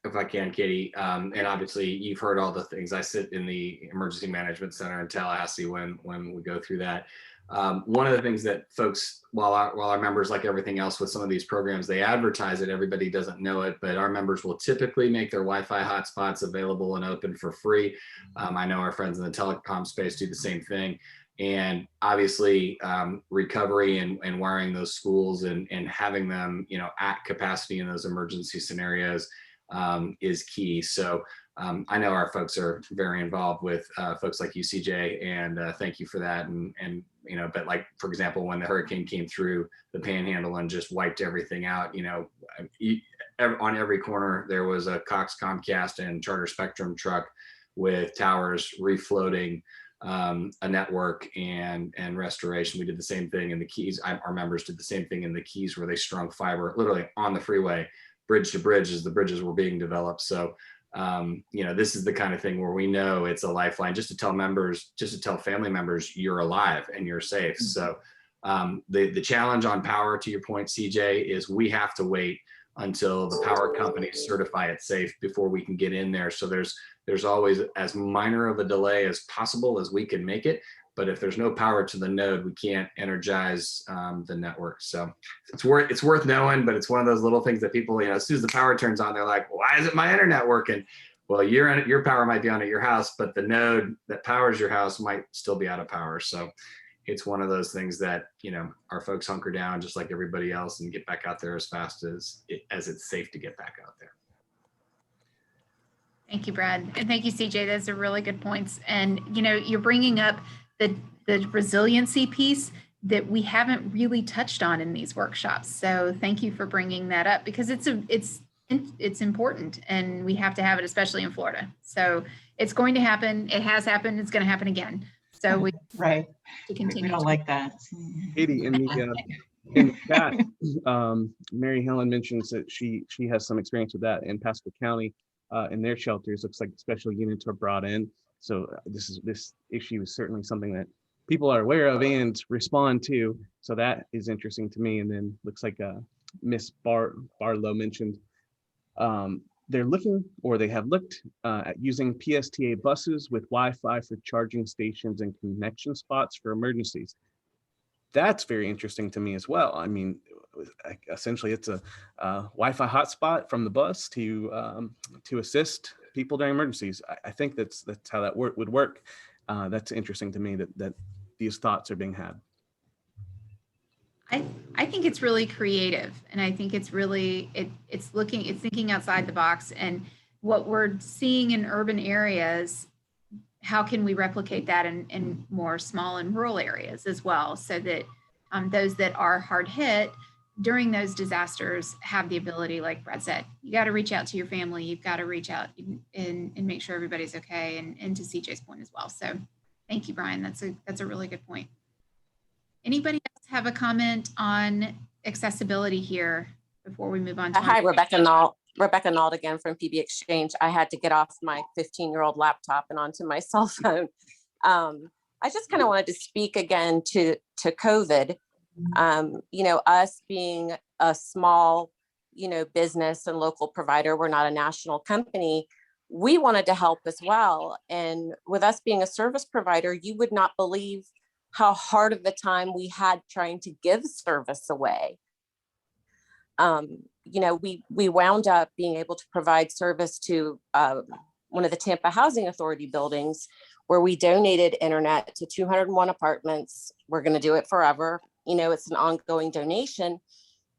if I can, Katie, and obviously you've heard all the things. I sit in the Emergency Management Center in Tallahassee when we go through that. One of the things that folks, while our members, like everything else with some of these programs, they advertise it, everybody doesn't know it, but our members will typically make their Wi-Fi hotspots available and open for free. I know our friends in the telecom space do the same thing. And obviously recovery and wiring those schools and having them, at capacity in those emergency scenarios is key. So I know our folks are very involved with folks like you, CJ, and thank you for that. And but like, for example, when the hurricane came through the Panhandle and just wiped everything out, on every corner, there was a Cox, Comcast, and Charter Spectrum truck with towers refloating a network and restoration. We did the same thing in the Keys. Our members did the same thing in the Keys, where they strung fiber literally on the freeway, bridge to bridge, as the bridges were being developed. So, this is the kind of thing where we know it's a lifeline, just to tell family members you're alive and you're safe. So the challenge on power, to your point, CJ, is we have to wait until the power companies certify it safe before we can get in there. So there's always as minor of a delay as possible as we can make it. But if there's no power to the node, we can't energize the network. So it's worth knowing, but it's one of those little things that people, as soon as the power turns on, they're like, why isn't my internet working? Well, your power might be on at your house, but the node that powers your house might still be out of power. So it's one of those things that, our folks hunker down just like everybody else and get back out there as fast as it's safe to get back out there.
Thank you, Brad. And thank you, CJ. Those are really good points. And, you're bringing up the resiliency piece that we haven't really touched on in these workshops. So thank you for bringing that up, because it's important and we have to have it, especially in Florida. So it's going to happen. It has happened. It's going to happen again. So we
right
to continue.
We don't like that.
Katie, in the chat, Mary Helen mentions that she has some experience with that in Pasco County. In their shelters, looks like special units are brought in. So this issue is certainly something that people are aware of and respond to. So that is interesting to me. And then looks like Miss Barlow mentioned they're looking, or they have looked at using PSTA buses with Wi-Fi for charging stations and connection spots for emergencies. That's very interesting to me as well. I mean, essentially it's a Wi-Fi hotspot from the bus to assist people during emergencies. I think that's how that would work. That's interesting to me that these thoughts are being had.
I think it's really creative, and I think it's really it's thinking outside the box. And what we're seeing in urban areas, how can we replicate that in more small and rural areas as well, so that those that are hard hit during those disasters have the ability, like Brad said, you got to reach out to your family, you've got to reach out and make sure everybody's okay, and to CJ's point as well. So thank you, Brian. That's a really good point. Anybody else have a comment on accessibility here before we move on to
Hi, Rebecca Nault again from PB Exchange. I had to get off my 15-year-old laptop and onto my cell phone. I just kind of wanted to speak again to COVID. Us being a small, business and local provider, we're not a national company. We wanted to help as well. And with us being a service provider, you would not believe how hard of a time we had trying to give service away. We wound up being able to provide service to one of the Tampa Housing Authority buildings, where we donated internet to 201 apartments. We're going to do it forever. It's an ongoing donation.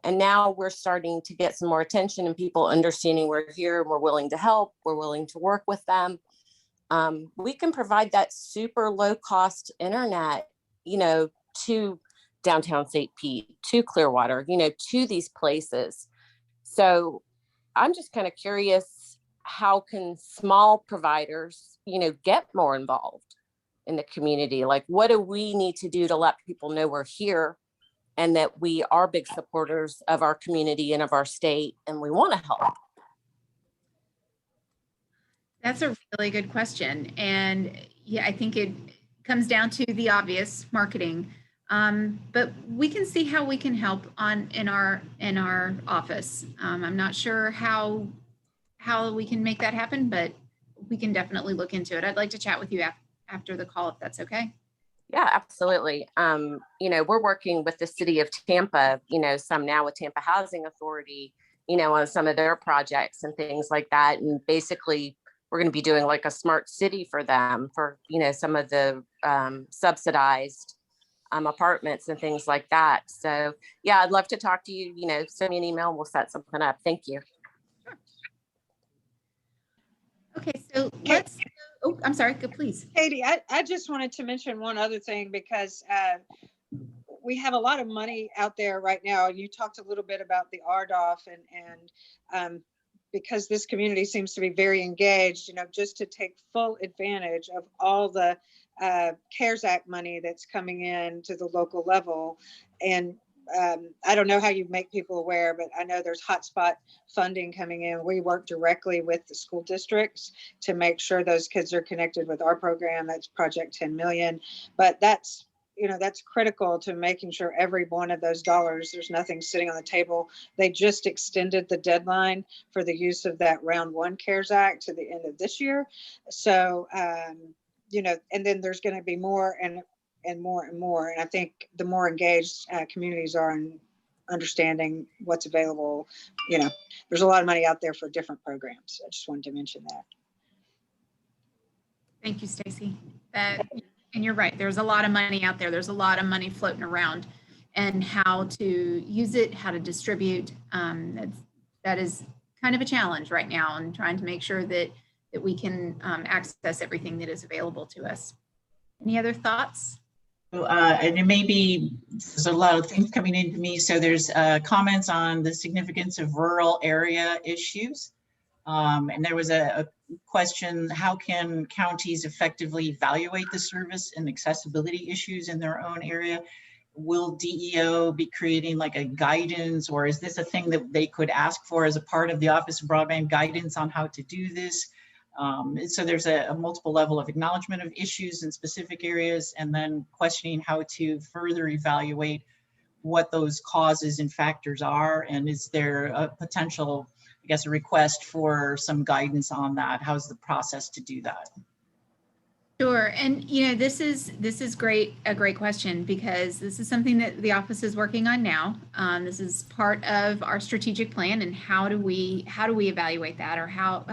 And now we're starting to get some more attention and people understanding we're here and we're willing to help. We're willing to work with them. We can provide that super low cost internet, to downtown St. Pete, to Clearwater, to these places. So I'm just kind of curious, how can small providers, get more involved in the community? Like, what do we need to do to let people know we're here and that we are big supporters of our community and of our state, and we want to help?
That's a really good question. And yeah, I think it comes down to the obvious: marketing. But we can see how we can help in our office. I'm not sure how we can make that happen, but we can definitely look into it. I'd like to chat with you after the call, if that's okay.
Yeah, absolutely. We're working with the city of Tampa, some now with Tampa Housing Authority, on some of their projects and things like that. And basically, we're going to be doing like a smart city for them for, some of the subsidized apartments and things like that. So yeah, I'd love to talk to you, send me an email and we'll set something up. Thank you.
Sure. Okay, so let's, oh, I'm sorry, go please.
Katie, I just wanted to mention one other thing because we have a lot of money out there right now. You talked a little bit about the Rdof and because this community seems to be very engaged, just to take full advantage of all the CARES Act money that's coming in to the local level. And I don't know how you make people aware, but I know there's Hotspot Funding coming in. We work directly with the school districts to make sure those kids are connected with our program. That's Project 10 Million. But that's critical to making sure every one of those dollars, there's nothing sitting on the table. They just extended the deadline for the use of that round 1 CARES Act to the end of this year. So, and then there's going to be more and more and more. And I think the more engaged communities are in understanding what's available, there's a lot of money out there for different programs. I just wanted to mention that.
Thank you, Stacy. And you're right, there's a lot of money out there. There's a lot of money floating around, and how to use it, how to distribute. That is kind of a challenge right now, and trying to make sure that we can access everything that is available to us. Any other thoughts?
And it may be, there's a lot of things coming into me. So there's comments on the significance of rural area issues. And there was a question, how can counties effectively evaluate the service and accessibility issues in their own area? Will DEO be creating like a guidance, or is this a thing that they could ask for as a part of the Office of Broadband guidance on how to do this? So there's a multiple level of acknowledgement of issues in specific areas, and then questioning how to further evaluate what those causes and factors are. And is there a potential, I guess, a request for some guidance on that? How's the process to do that?
Sure. And, this is a great question, because this is something that the office is working on now. This is part of our strategic plan, and how do we evaluate that, or how,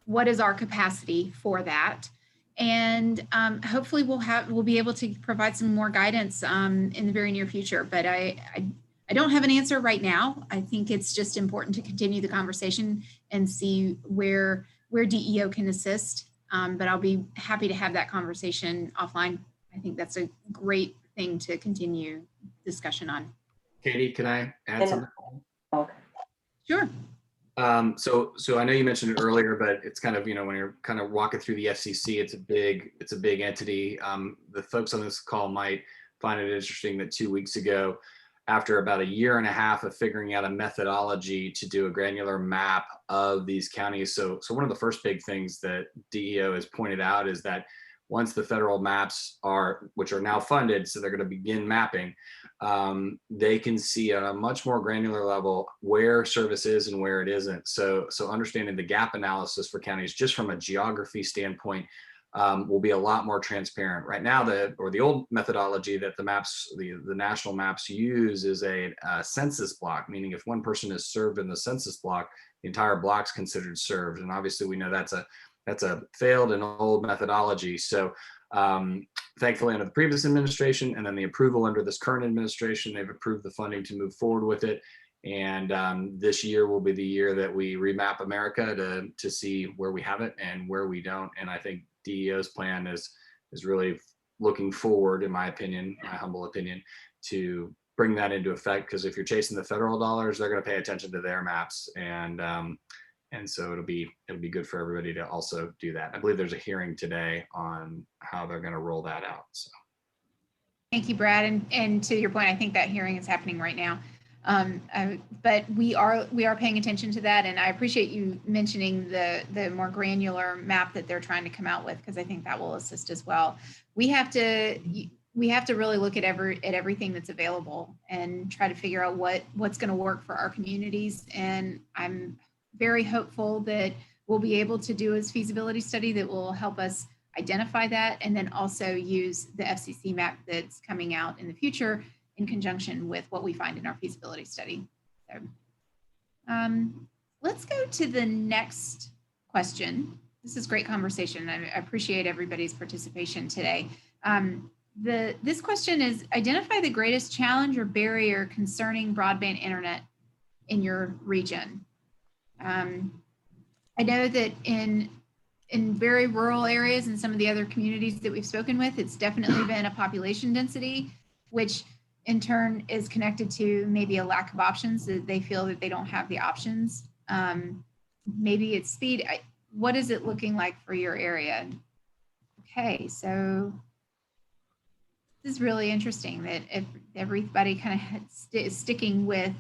what is our capacity for that? And hopefully we'll be able to provide some more guidance in the very near future. But I don't have an answer right now. I think it's just important to continue the conversation and see where DEO can assist. But I'll be happy to have that conversation offline. I think that's a great thing to continue discussion on.
Katie, can I add something?
Okay.
Sure.
So I know you mentioned it earlier, but it's kind of, when you're kind of walking through the FCC, it's a big entity. The folks on this call might find it interesting that 2 weeks ago, after about 1.5 years of figuring out a methodology to do a granular map of these counties. So one of the first big things that DEO has pointed out is that once the federal maps which are now funded, so they're going to begin mapping, they can see on a much more granular level where service is and where it isn't. So understanding the gap analysis for counties just from a geography standpoint will be a lot more transparent. Right now, the old methodology that the national maps use is a census block, meaning if one person is served in the census block, the entire block's considered served. And obviously we know that's a failed and old methodology. So thankfully under the previous administration and then the approval under this current administration, they've approved the funding to move forward with it. And this year will be the year that we remap America to see where we have it and where we don't. And I think DEO's plan is really looking forward, in my opinion, my humble opinion, to bring that into effect. Because if you're chasing the federal dollars, they're going to pay attention to their maps, and so it'll be good for everybody to also do that. I believe there's a hearing today on how they're going to roll that out. So.
Thank you, Brad. And to your point, I think that hearing is happening right now. But we are paying attention to that, and I appreciate you mentioning the more granular map that they're trying to come out with, because I think that will assist as well. We have to, we have to really look at everything that's available and try to figure out what's going to work for our communities. And I'm very hopeful that we'll be able to do a feasibility study that will help us identify that, and then also use the FCC map that's coming out in the future in conjunction with what we find in our feasibility study. So, let's go to the next question. This is great conversation. I appreciate everybody's participation today. This question is, identify the greatest challenge or barrier concerning broadband internet in your region. I know that in very rural areas and some of the other communities that we've spoken with, it's definitely been a population density, which in turn is connected to maybe a lack of options, that they feel that they don't have the options. Maybe it's speed. What is it looking like for your area? Okay, so this is really interesting that if everybody kind of is sticking with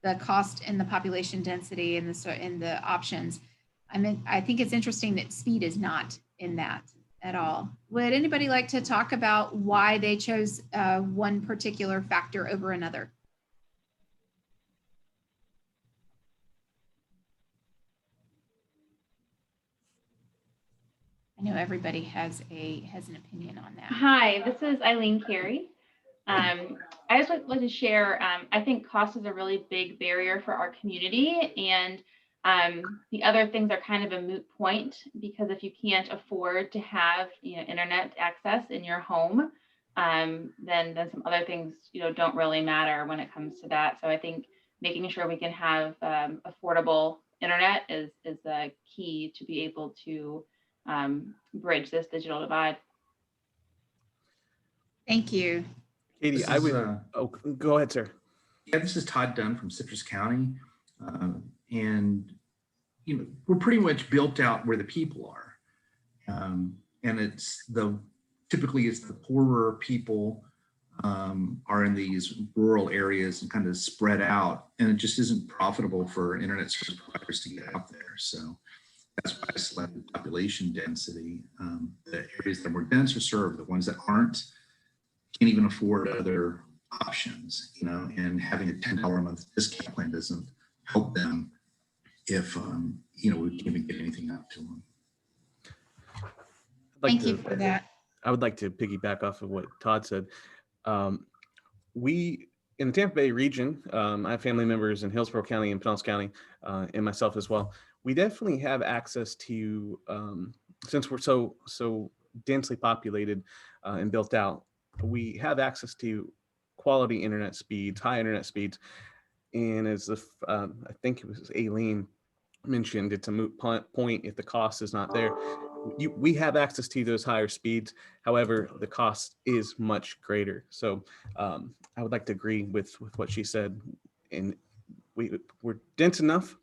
the cost and the population density and the options. I think it's interesting that speed is not in that at all. Would anybody like to talk about why they chose one particular factor over another? I know everybody has an opinion on that.
Hi, this is Eileen Carey. I just like to share, I think cost is a really big barrier for our community, and the other things are kind of a moot point, because if you can't afford to have internet access in your home, then some other things don't really matter when it comes to that. So I think making sure we can have affordable internet is the key to be able to bridge this digital divide.
Thank you.
Katie, I would, go ahead, sir.
Yeah, this is Todd Dunn from Citrus County. And, we're pretty much built out where the people are. And typically it's the poorer people are in these rural areas and kind of spread out, and it just isn't profitable for internet service providers to get out there. So that's why I selected population density. The areas that were dense are served, the ones that aren't can't even afford other options, and having a $10 a month discount plan doesn't help them if, we can't even get anything out to them.
Thank you for that.
I would like to piggyback off of what Todd said. We, in the Tampa Bay region, I have family members in Hillsborough County and Pinellas County, and myself as well. We definitely have access to, since we're so densely populated and built out, we have access to quality internet speeds, high internet speeds. And as I think it was Aileen mentioned, it's a moot point if the cost is not there. We have access to those higher speeds. However, the cost is much greater. So I would like to agree with what she said. And we're dense enough.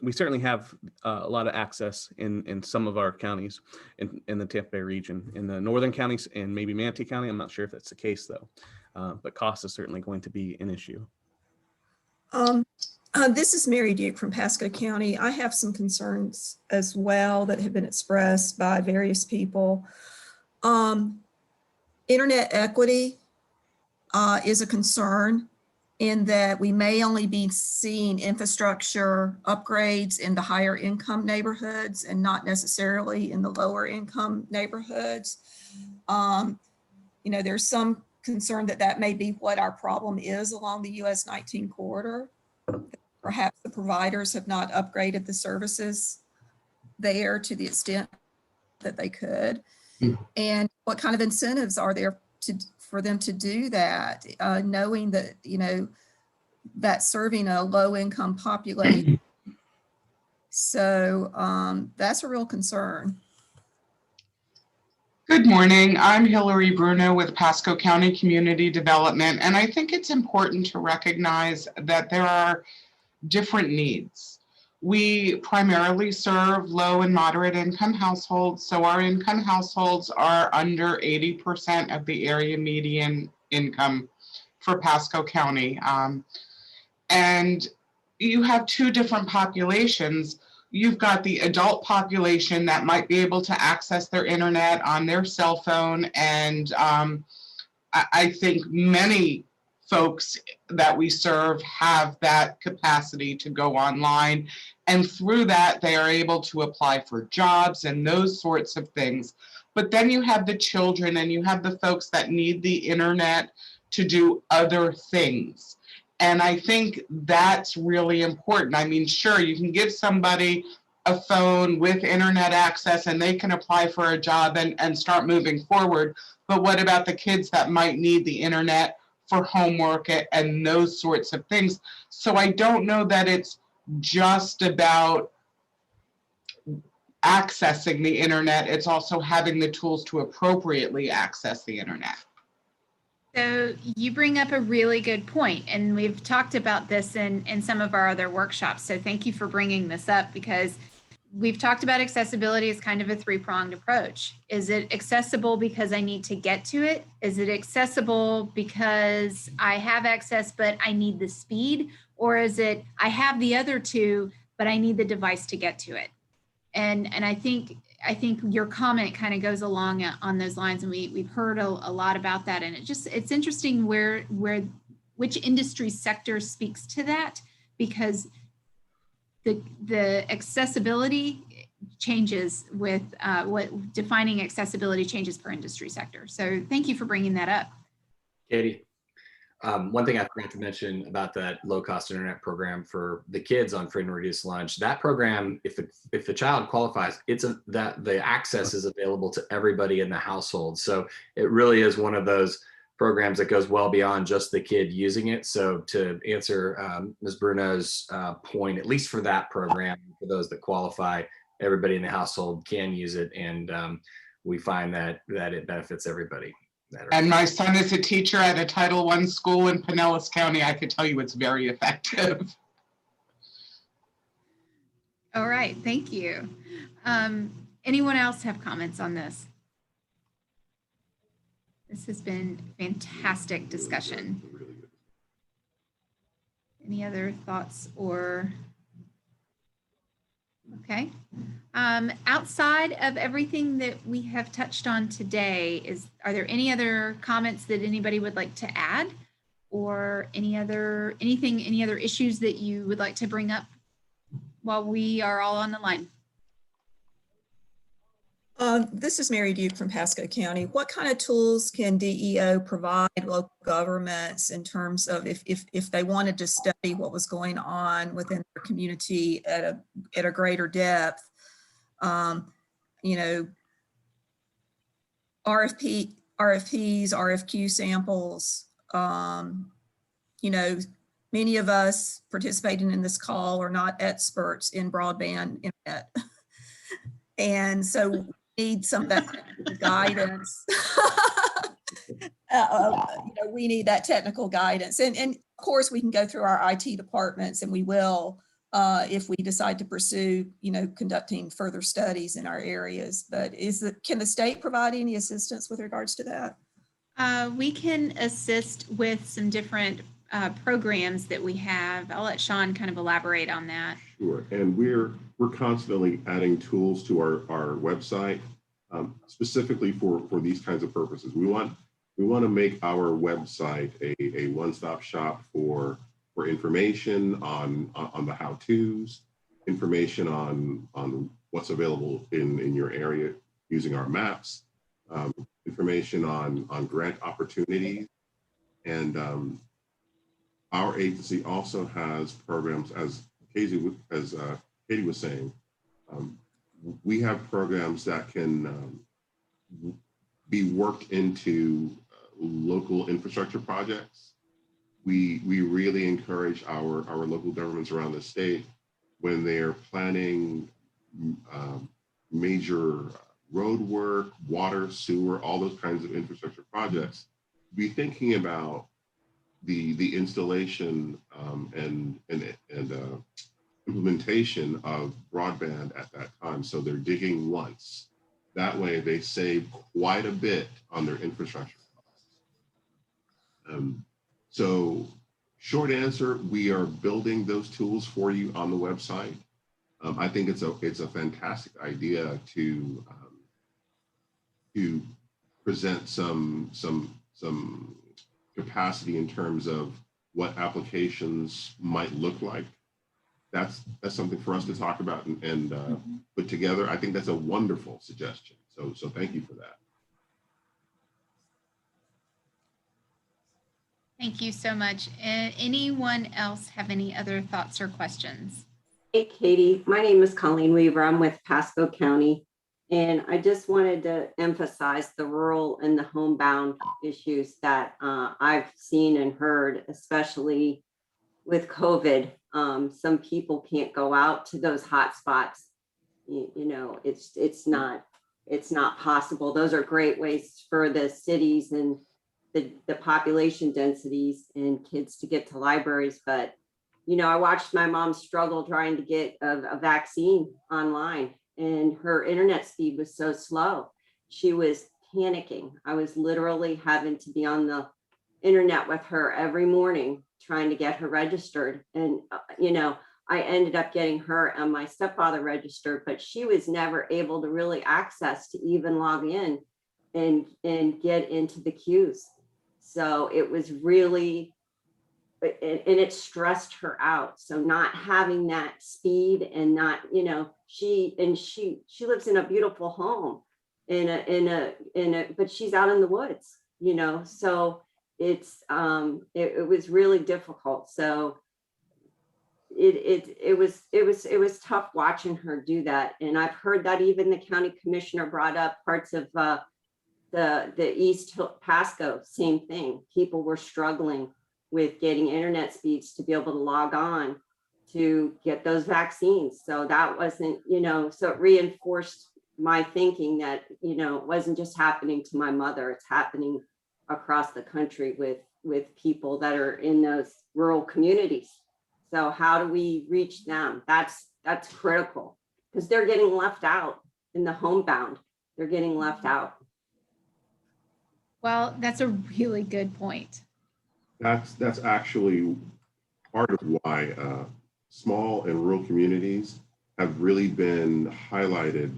We certainly have a lot of access in some of our counties in the Tampa Bay region, in the northern counties and maybe Manatee County. I'm not sure if that's the case though, but cost is certainly going to be an issue.
This is Mary Duke from Pasco County. I have some concerns as well that have been expressed by various people. Internet equity is a concern in that we may only be seeing infrastructure upgrades in the higher income neighborhoods and not necessarily in the lower income neighborhoods. There's some concern that may be what our problem is along the US 19 corridor. Perhaps the providers have not upgraded the services there to the extent that they could. And what kind of incentives are there for them to do that, knowing that, that's serving a low income population. So that's a real concern.
Good morning. I'm Hillary Bruno with Pasco County Community Development, and I think it's important to recognize that there are different needs. We primarily serve low and moderate income households, so our income households are under 80% of the area median income for Pasco County. And you have two different populations. You've got the adult population that might be able to access their internet on their cell phone and I think many folks that we serve have that capacity to go online. And through that, they are able to apply for jobs and those sorts of things. But then you have the children and you have the folks that need the internet to do other things. And I think that's really important. I mean, sure, you can give somebody a phone with internet access and they can apply for a job and start moving forward. But what about the kids that might need the internet for homework and those sorts of things? So I don't know that it's just about accessing the internet. It's also having the tools to appropriately access the internet.
So you bring up a really good point, and we've talked about this in some of our other workshops. So thank you for bringing this up, because we've talked about accessibility as kind of a three-pronged approach. Is it accessible because I need to get to it? Is it accessible because I have access, but I need the speed? Or is it, I have the other two, but I need the device to get to it? And I think your comment kind of goes along on those lines, and we've heard a lot about that. And it's interesting which industry sector speaks to that, because the accessibility changes with what defining accessibility changes per industry sector. So thank you for bringing that up.
Katie, one thing I forgot to mention about that low-cost internet program for the kids on free and reduced lunch, that program, if the child qualifies, that the access is available to everybody in the household. So it really is one of those programs that goes well beyond just the kid using it. So to answer Ms. Bruno's point, at least for that program, for those that qualify, everybody in the household can use it, and we find that it benefits everybody.
And my son is a teacher at a Title I school in Pinellas County. I could tell you it's very effective.
All right, thank you. Anyone else have comments on this? This has been fantastic discussion. Any other thoughts or? Okay. Outside of everything that we have touched on today, are there any other comments that anybody would like to add, or any other issues that you would like to bring up while we are all on the line?
This is Mary Duke from Pasco County. What kind of tools can DEO provide local governments in terms of if they wanted to study what was going on within their community at a greater depth? You know, RFPs, RFQ samples. You know, many of us participating in this call are not experts in broadband internet. And so need some of that guidance. You know, we need that technical guidance. And of course, we can go through our IT departments, and we will if we decide to pursue, you know, conducting further studies in our areas. But can the state provide any assistance with regards to that?
We can assist with some different programs that we have. I'll let Sean kind of elaborate on that.
Sure, and we're constantly adding tools to our website, specifically for these kinds of purposes. We want to make our website a one-stop shop for information on the how-tos, information on what's available in your area using our maps, information on grant opportunities, and our agency also has programs, as Katie was saying. We have programs that can be worked into local infrastructure projects. We really encourage our local governments around the state, when they're planning major road work, water, sewer, all those kinds of infrastructure projects, be thinking about the installation and implementation of broadband at that time. So they're digging once. That way they save quite a bit on their infrastructure costs. So short answer, we are building those tools for you on the website. I think it's a fantastic idea to present some some capacity in terms of what applications might look like. That's something for us to talk about and put together. I think that's a wonderful suggestion. So thank you for that.
Thank you so much. Anyone else have any other thoughts or questions?
Hey, Katie, my name is Colleen Weaver. I'm with Pasco County. And I just wanted to emphasize the rural and the homebound issues that I've seen and heard, especially with COVID. Some people can't go out to those hot spots. You know, it's not possible. Those are great ways for the cities and the population densities and kids to get to libraries. But, you know, I watched my mom struggle trying to get a vaccine online, and her internet speed was so slow. She was panicking. I was literally having to be on the internet with her every morning trying to get her registered. And, you know, I ended up getting her and my stepfather registered, but she was never able to really access to even log in and get into the queues. So it was really, and it stressed her out. So not having that speed and not, you know, she lives in a beautiful home but she's out in the woods, you know, so it's, it was really difficult. So it was tough watching her do that. And I've heard that even the county commissioner brought up parts of the East Pasco, same thing. People were struggling with getting internet speeds to be able to log on to get those vaccines. So that wasn't, you know, so it reinforced my thinking that, you know, it wasn't just happening to my mother, it's happening across the country with people that are in those rural communities. So how do we reach them? That's critical, because they're getting left out in the homebound. They're getting left out.
Well, that's a really good point.
That's actually part of why small and rural communities have really been highlighted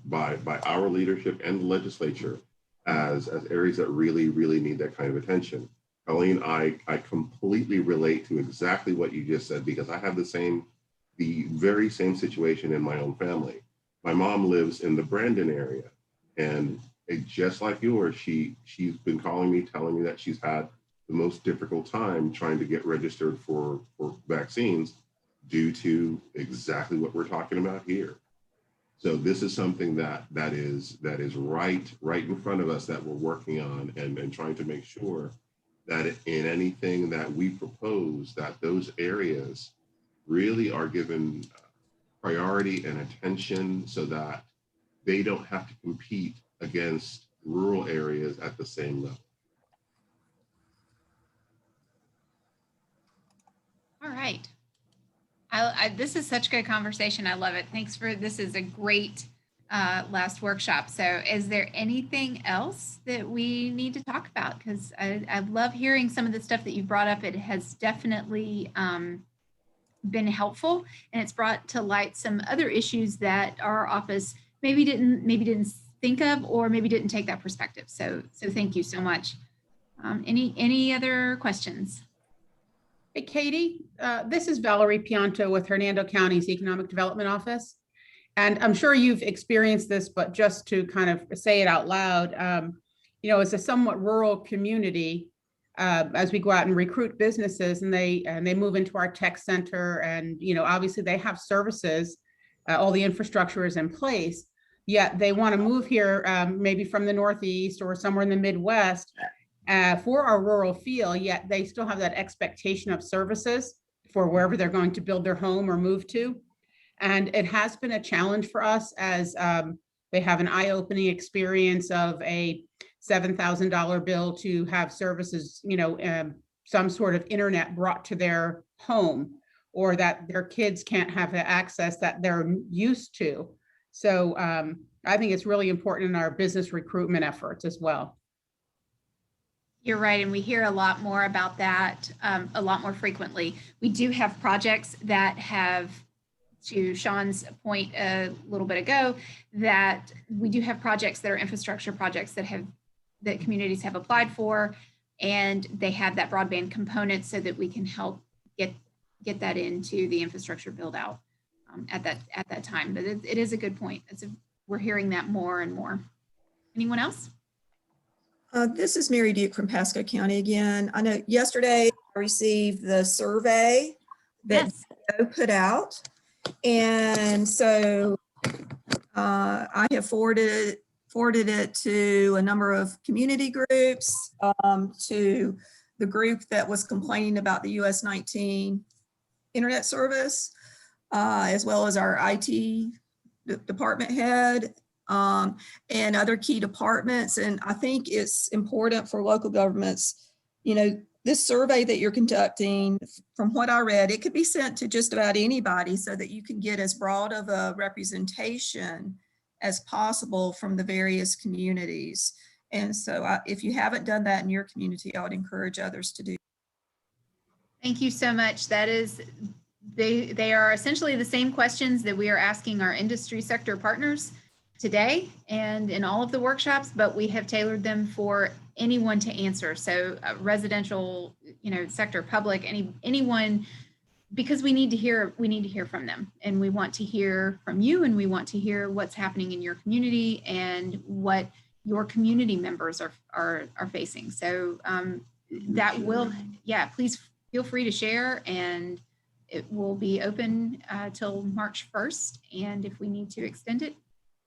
by our leadership and the legislature as areas that really, really need that kind of attention. Colleen, I completely relate to exactly what you just said, because I have the very same situation in my own family. My mom lives in the Brandon area, and just like yours, she's been calling me, telling me that she's had the most difficult time trying to get registered for vaccines due to exactly what we're talking about here. So this is something that is right in front of us that we're working on and trying to make sure that in anything that we propose, that those areas really are given priority and attention so that they don't have to compete against rural areas at the same level.
All right. This is such good conversation. I love it. Thanks for, this is a great last workshop. So is there anything else that we need to talk about? Because I love hearing some of the stuff that you brought up. It has definitely been helpful, and it's brought to light some other issues that our office maybe didn't think of, or maybe didn't take that perspective. So thank you so much. Any other questions?
Hey, Katie, this is Valerie Pianto with Hernando County's Economic Development Office. And I'm sure you've experienced this, but just to kind of say it out loud, you know, as a somewhat rural community, as we go out and recruit businesses and they move into our tech center, and, you know, obviously they have services, all the infrastructure is in place, yet they want to move here maybe from the Northeast or somewhere in the Midwest for our rural feel, yet they still have that expectation of services for wherever they're going to build their home or move to. And it has been a challenge for us as they have an eye-opening experience of a $7,000 bill to have services, you know, some sort of internet brought to their home, or that their kids can't have the access that they're used to. So I think it's really important in our business recruitment efforts as well.
You're right, and we hear a lot more about that a lot more frequently. We do have projects that have, to Sean's point a little bit ago, that we do have projects that are infrastructure projects that have that communities have applied for, and they have that broadband component so that we can help get that into the infrastructure build out at that time. But it is a good point. We're hearing that more and more. Anyone else?
This is Mary Duke from Pasco County again. I know yesterday I received the survey that DEO put out. And so I have forwarded it to a number of community groups, to the group that was complaining about the US 19 internet service, as well as our IT department head, and other key departments. And I think it's important for local governments, this survey that you're conducting, from what I read, it could be sent to just about anybody so that you can get as broad of a representation as possible from the various communities. And so if you haven't done that in your community, I would encourage others to do.
Thank you so much. That is, they are essentially the same questions that we are asking our industry sector partners today and in all of the workshops, but we have tailored them for anyone to answer. So residential, sector, public, anyone, because we need to hear from them, and we want to hear from you, and we want to hear what's happening in your community and what your community members are facing. So that will, please feel free to share, and it will be open till March 1st. And if we need to extend it,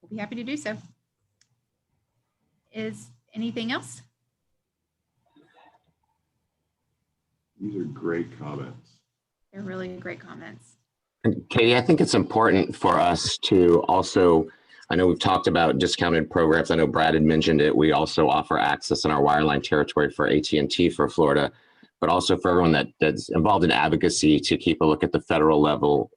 we'll be happy to do so. Is anything else?
These are great comments.
They're really great comments.
And Katie, I think it's important for us to also, I know we've talked about discounted programs. I know Brad had mentioned it. We also offer access in our wireline territory for AT&T for Florida, but also for everyone that's involved in advocacy to keep a look at the federal level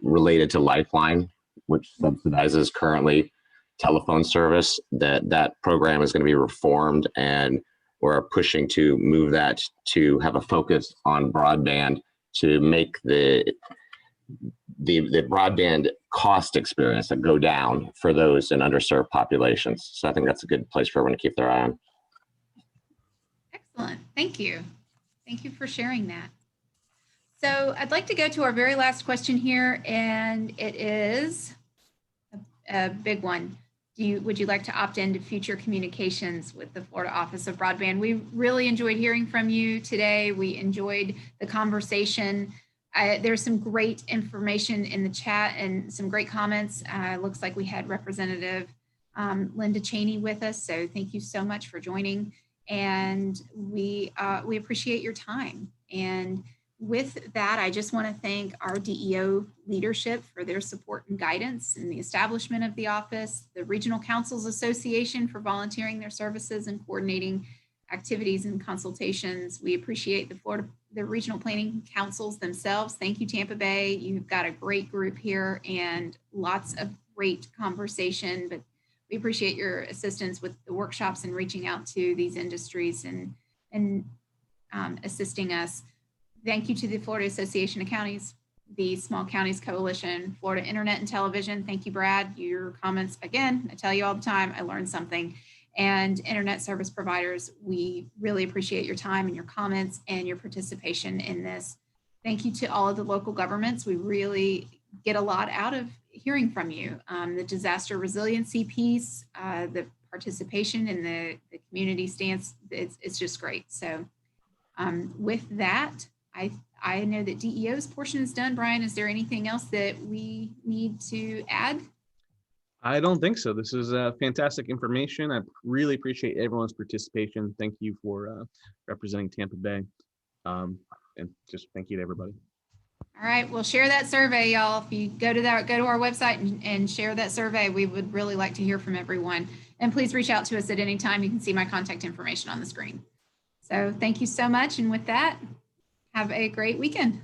related to Lifeline, which subsidizes currently telephone service. That program is going to be reformed, and we're pushing to move that to have a focus on broadband to make the broadband cost experience that go down for those in underserved populations. So I think that's a good place for everyone to keep their eye on.
Excellent. Thank you. Thank you for sharing that. So I'd like to go to our very last question here, and it is a big one. Would you like to opt into future communications with the Florida Office of Broadband? We really enjoyed hearing from you today. We enjoyed the conversation. There's some great information in the chat and some great comments. Looks like we had Representative Linda Cheney with us, so thank you so much for joining. And we appreciate your time. And with that, I just want to thank our DEO leadership for their support and guidance in the establishment of the office, the Regional Councils Association for volunteering their services and coordinating activities and consultations. We appreciate the regional planning councils themselves. Thank you, Tampa Bay. You've got a great group here and lots of great conversation, but we appreciate your assistance with the workshops and reaching out to these industries and assisting us. Thank you to the Florida Association of Counties, the Small Counties Coalition, Florida Internet and Television. Thank you, Brad. Your comments, again, I tell you all the time, I learned something. And internet service providers, we really appreciate your time and your comments and your participation in this. Thank you to all of the local governments. We really get a lot out of hearing from you. The disaster resiliency piece, the participation in the community stance, it's just great. So with that, I know that DEO's portion is done. Brian, is there anything else that we need to add?
I don't think so. This is fantastic information. I really appreciate everyone's participation. Thank you for representing Tampa Bay. And just thank you to everybody.
All right, we'll share that survey, y'all. If you go to our website and share that survey, we would really like to hear from everyone. And please reach out to us at any time. You can see my contact information on the screen. So thank you so much. And with that, have a great weekend.